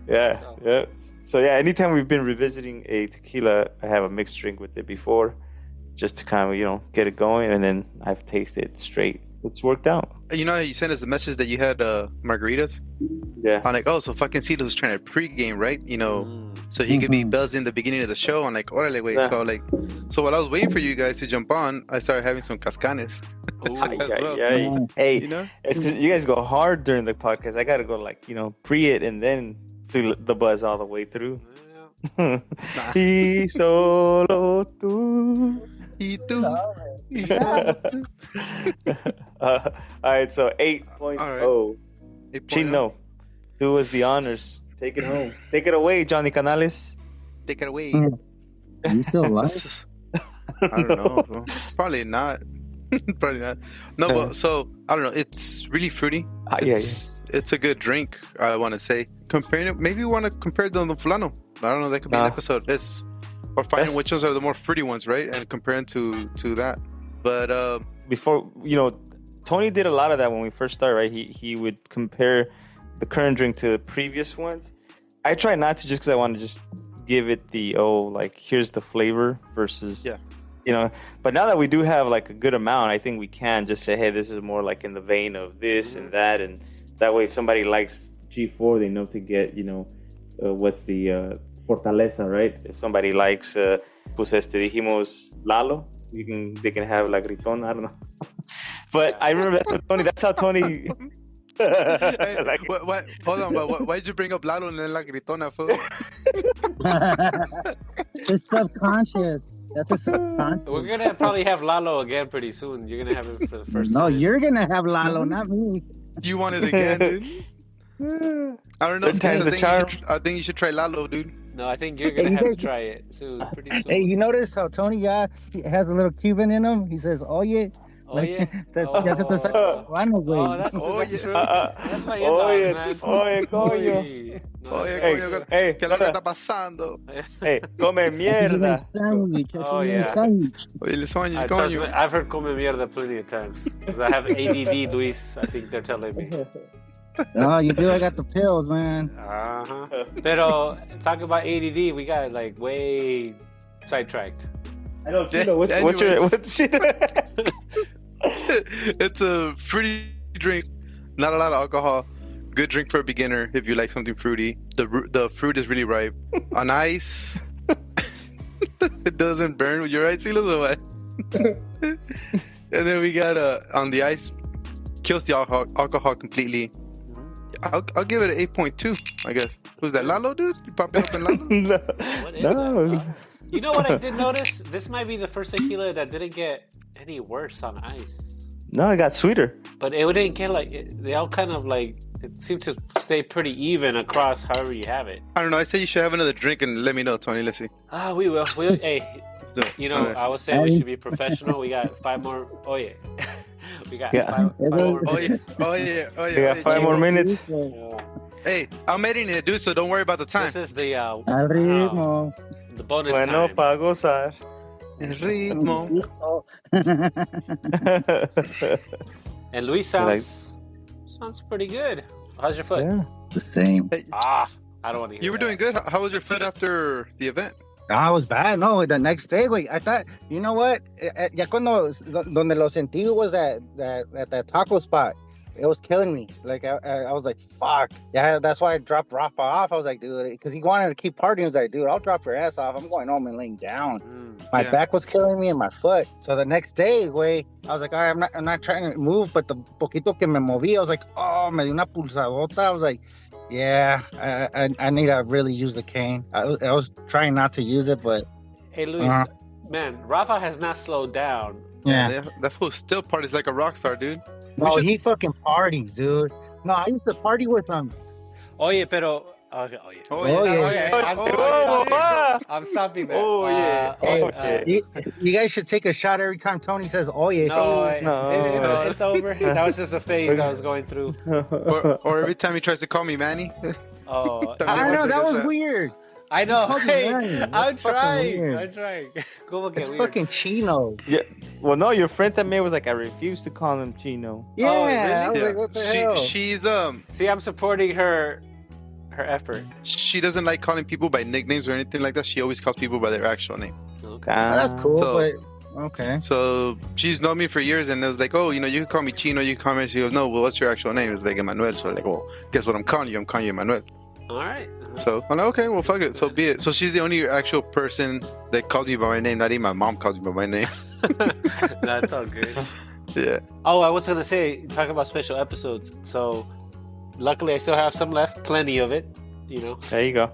Yeah, yeah. So yeah, anytime we've been revisiting a tequila, I have a mixed drink with it before, just to kind of get it going, and then I've tasted it straight it's worked out. You know how you sent us a message that you had margaritas? Yeah. I'm like, oh, so fucking CeeLo was trying to pregame, right? You know, so he could be buzzed in the beginning of the show. I'm like, órale, wait. Yeah. So while I was waiting for you guys to jump on, I started having some cascanes. as well. Hey, You know? it's 'cause you guys go hard during the podcast. I gotta go pre it and then feel the buzz all the way through. Y solo tú. Y tú. Y solo tú. All right, so 8.0. All right. Chino, do us the honors. Take it home. Take it away, Johnny Canales. Take it away. Are you still alive? I don't know, bro. Probably not. Probably not. No, but so I don't know. It's really fruity. It's a good drink. I want to say comparing it. Maybe we want to compare it to the Fulano. I don't know. That could be an episode. Or finding which ones are the more fruity ones, right? And comparing to that. But before Tony did a lot of that when we first started, right? He would compare the current drink to the previous ones. I try not to, just because I want to just give it the here's the flavor versus But now that we do have like a good amount, I think we can just say, hey, this is more like in the vein of this and that, and that way if somebody likes G4, they know to get what's the Fortaleza, right? If somebody likes pues dijimos Lalo, they can have La Gritona, I don't know. But I remember that's how Tony hey, hold on, but why did you bring up Lalo and then La Gritona, fool? It's subconscious. That's a subconscious. We're gonna probably have Lalo again pretty soon. You're gonna have him for the first time. No, you're gonna have Lalo, not me. You want it again, dude? I don't know. I think you should try Lalo, dude. No, I think you're gonna have to try it soon, pretty soon. Hey, you notice how Tony has a little Cuban in him? He says, "Oh yeah." That's true. That's my in-laws, man. Coño. Coño, ¿qué es lo que está pasando? Hey, come mierda. Oye, el sueño, coño. I've heard come mierda plenty of times. Because I have ADD, Luis, I think they're telling me. Oh, you do? I got the pills, man. Pero, talk about ADD, we got like way sidetracked. I know, Chino, what's your... It's a fruity drink, not a lot of alcohol. Good drink for a beginner if you like something fruity. The fruit is really ripe. On ice, it doesn't burn. You're right, Silas, or what? And then we got on the ice, kills the alcohol completely. I'll give it an 8.2, I guess. Who's that, Lalo, dude? You popping up in Lalo? No. What is that? You know what I did notice? This might be the first tequila that didn't get any worse on ice. No, it got sweeter. But it didn't get they all kind of it seemed to stay pretty even across however you have it. I don't know. I say you should have another drink and let me know, Tony. Let's see. We will. Hey, I was saying we should be professional. We got 5 more. Oh yeah. We got 5 more minutes. Oh yeah. We got 5 more minutes. Hey, I'm editing it, dude, so don't worry about the time. This is the the bonus bueno, time. Pa gozar. El ritmo. And Luis sounds pretty good. How's your foot? Yeah. The same. Hey, I don't want to hear you were doing good. How was your foot after the event? I was bad. No, the next day, I thought, you know what? Ya cuando donde lo sentí was at that taco spot. It was killing me. I was like, fuck. Yeah, that's why I dropped Rafa off. I was like, dude, because he wanted to keep partying. I was like, dude, I'll drop your ass off. I'm going home and laying down. My back was killing me and my foot. So the next day, I was like, all right, I'm not trying to move, but the poquito que me moví, I was like, oh, me dio una pulsadota. I was like, yeah, I need to really use the cane. I was trying not to use it, but... Hey, Luis, man, Rafa has not slowed down. Yeah. That fool still parties like a rock star, dude. No, he fucking parties, dude. No, I used to party with him. Oye, pero... I'm stopping there. Oh, yeah. You guys should take a shot every time Tony says, oh, yeah. No, it's over. That was just a phase I was going through. Or every time he tries to call me Manny. I don't know. That was weird. I know. Hey, I'm trying. It's fucking Chino. Yeah. Well, no, your friend that made was like, I refuse to call him Chino. Yeah. Really? I was like, what the hell? She's See, I'm supporting her effort. She doesn't like calling people by nicknames or anything like that. She always calls people by their actual name. Okay. That's cool, Okay. So she's known me for years, and it was like, oh, you can call me Chino, you can call me. She goes, no, well, what's your actual name? It's like Emmanuel. So like, well, guess what I'm calling you? I'm calling you Emmanuel. All right. So I'm like, okay, well, fuck it. So be it. So she's the only actual person that called me by my name. Not even my mom called me by my name. That's all good. Yeah. Oh, I was gonna say, talk about special episodes. So, luckily, I still have some left, plenty of it. There you go.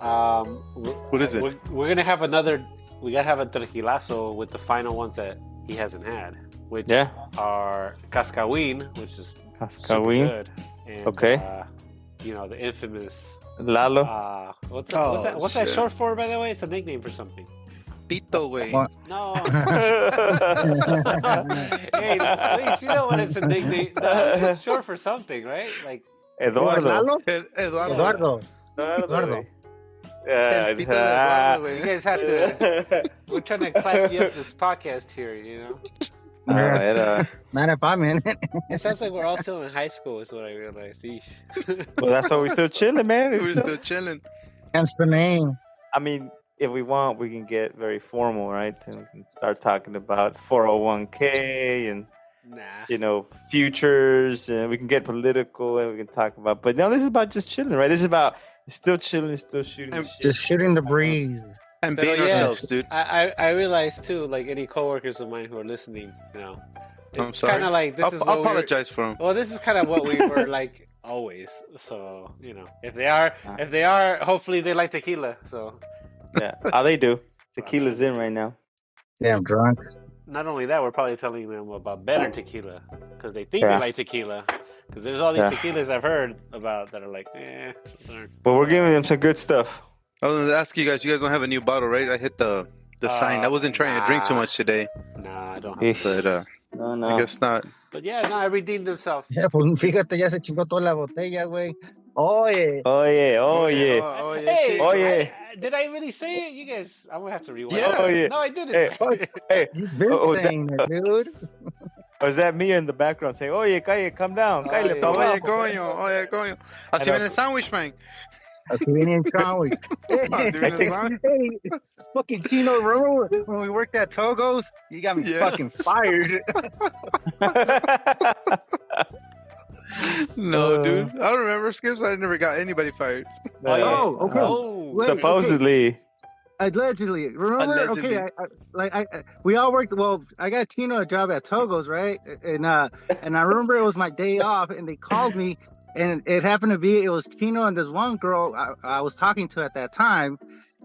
What is it? We're gonna have another. We gotta have a tequilazo with the final ones that he hasn't had, which are Cascawin, which is super good. And, Okay. The infamous Lalo. What's that short for, by the way? It's a nickname for something. Tito, way. No. Hey, please, you know when it's a nickname? No, it's short for something, right? Like Eduardo. Eduardo. Yeah, El Pito de Eduardo, you güey. guys have to. We're trying to classy up this podcast here, Not if I'm in it. It sounds like we're all still in high school, is what I realized. Eesh. Well, that's why we're still chilling, man. We're still chilling. Hence the name. I mean, if we want, we can get very formal, right? And we can start talking about 401k and Nah. futures, and we can get political, and we can talk about. But no, this is about just chilling, right? This is about still chilling, still shooting. the shit. Just shooting the breeze. And Pero being ourselves, dude. I realized too, like any coworkers of mine who are listening, I'm it's sorry. kind of like this is. I'll apologize for him. Well, this is kind of what we were like always. So if they are, hopefully they like tequila. So Yeah, they do. Tequila's in right now. Damn drunks. not only that, we're probably telling them about better tequila because they think they like tequila. Because there's all these tequilas I've heard about that are like, But we're giving them some good stuff. I was going to ask you guys don't have a new bottle, right? I hit the sign. I wasn't trying to drink too much today. Nah, I don't have. But No. I guess not. But yeah, no, I redeemed himself. Yeah, pues fíjate, ya se chingó toda la botella, güey. Oye. Oh yeah. Hey, Oh, yeah. Did I really say it? You guys, I'm gonna have to rewind. Yeah. Oh yeah. No, I didn't. Hey. You've been saying it, dude. Or is that me in the background saying, "Oye, calle, come down, calle, Oye, pa' Oye, abajo"? coño. Así viene el sandwich, man. Así viene el sandwich. Así viene el sandwich. Hey, fucking Chino, remember when we worked at Togo's? You got me fucking fired. No, dude. I don't remember Skips. I never got anybody fired. Oh, okay. Oh, Wait, Supposedly. Allegedly. Remember? Allegedly. Okay, we all worked. Well, I got Chino a job at Togo's, right? And I remember it was my day off, and they called me, and it happened to be it was Chino and this one girl I was talking to at that time,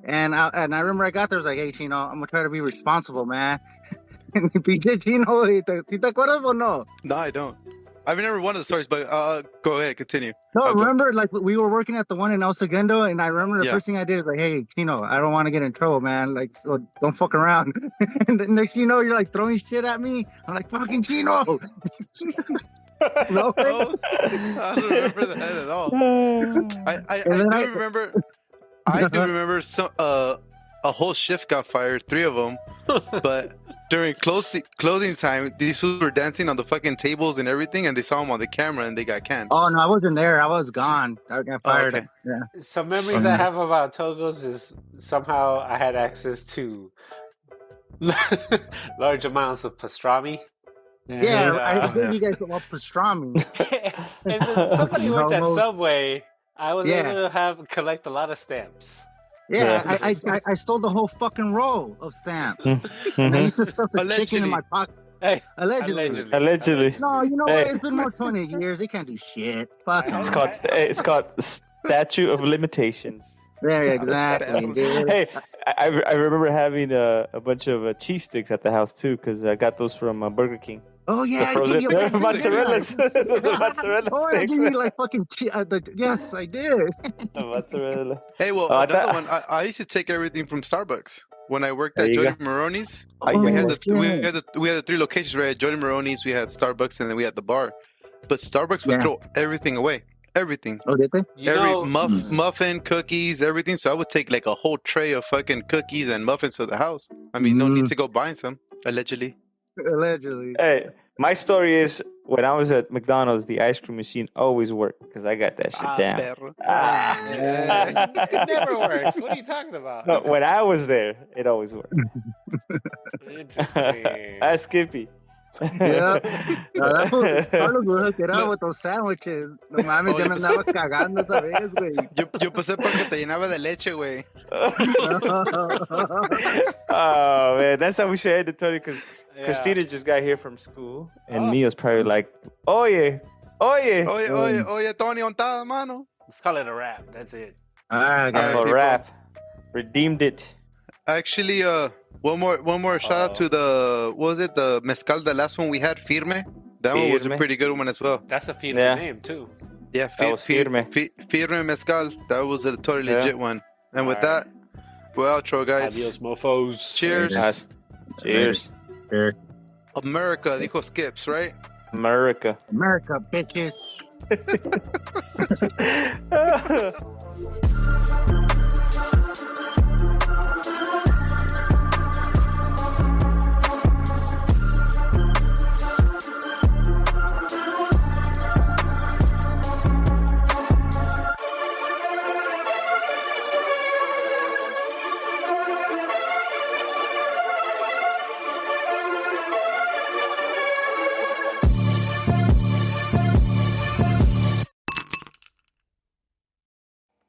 and I remember I got there, I was like, hey Chino, I'm gonna try to be responsible, man. And pinche Chino, ¿sí te acuerdas o no? No, I don't. I've never one of the stories, but go ahead, continue. No, remember, like we were working at the one in El Segundo, and I remember the first thing I did was like, "Hey, Chino, I don't want to get in trouble, man. Like, so don't fuck around." And the next thing you know, you're like throwing shit at me. I'm like, "Fucking Chino!" No, I don't remember that at all. I do remember some a whole shift got fired, 3 of them, but. During closing time, these fools were dancing on the fucking tables and everything, and they saw them on the camera, and they got canned. Oh no, I wasn't there. I was gone. I got fired. Okay. Yeah. Some memories I have about Togo's is somehow I had access to large amounts of pastrami. Yeah, I gave you guys all pastrami. And then somebody worked at No. Subway. I was able to collect a lot of stamps. Yeah, I stole the whole fucking roll of stamps. And I used to stuff the chicken in my pocket. Hey, Allegedly. No, you know what? It's been more 20 years. They can't do shit. Fuck 'em. It's called statute of limitations. Yeah, exactly, dude. Hey, I remember having a bunch of cheese sticks at the house too, because I got those from Burger King. Oh yeah, The frozen I gave you mozzarellas. The mozzarella Oh, I sticks. gave you like fucking yes, I did. The mozzarella. Hey, well, another one. I used to take everything from Starbucks when I worked at Jody Maroney's. We had the 3 locations, right? At Jody Maroney's, we had Starbucks, and then we had the bar. But Starbucks would throw everything away. Everything. Oh, did they? Muffin, cookies, everything. So I would take like a whole tray of fucking cookies and muffins to the house. I mean, no need to go buying some, allegedly. Allegedly. Hey, My story is when I was at McDonald's, the ice cream machine always worked because I got that shit down. Perro. It never works. What are you talking about? No, when I was there, it always worked. Interesting. That's Skippy. Yeah. Todos los dulces que eran with those sandwiches. No mames, yo me andaba cagando esa vez, güey. Yo pasé porque te llenaba de leche, güey. Oh man, that's how we should end it, Tony. Because Yeah. Christina just got here from school, and Mia's probably like, "Oye, oye, Oye, Tony, ontada, mano. Let's call it a wrap. That's it. Ah, All God. right, a people. rap, redeemed it." Actually, one more shout out to the, what was it, the mezcal, the last one we had, Firme. That one was a Firme. pretty good one as well. That's a feeling Yeah. name too. Yeah, That was Firme. Firme mezcal. That was a totally Yeah. legit one. And with Alright. that, we're outro, guys. Adios, mofos. Cheers. Nice. Cheers, Here. America, dijo Skips, right? America. America, bitches.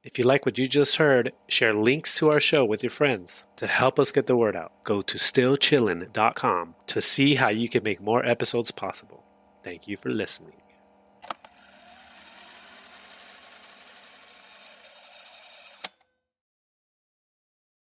If you like what you just heard, share links to our show with your friends to help us get the word out. Go to stillchillin.com to see how you can make more episodes possible. Thank you for listening.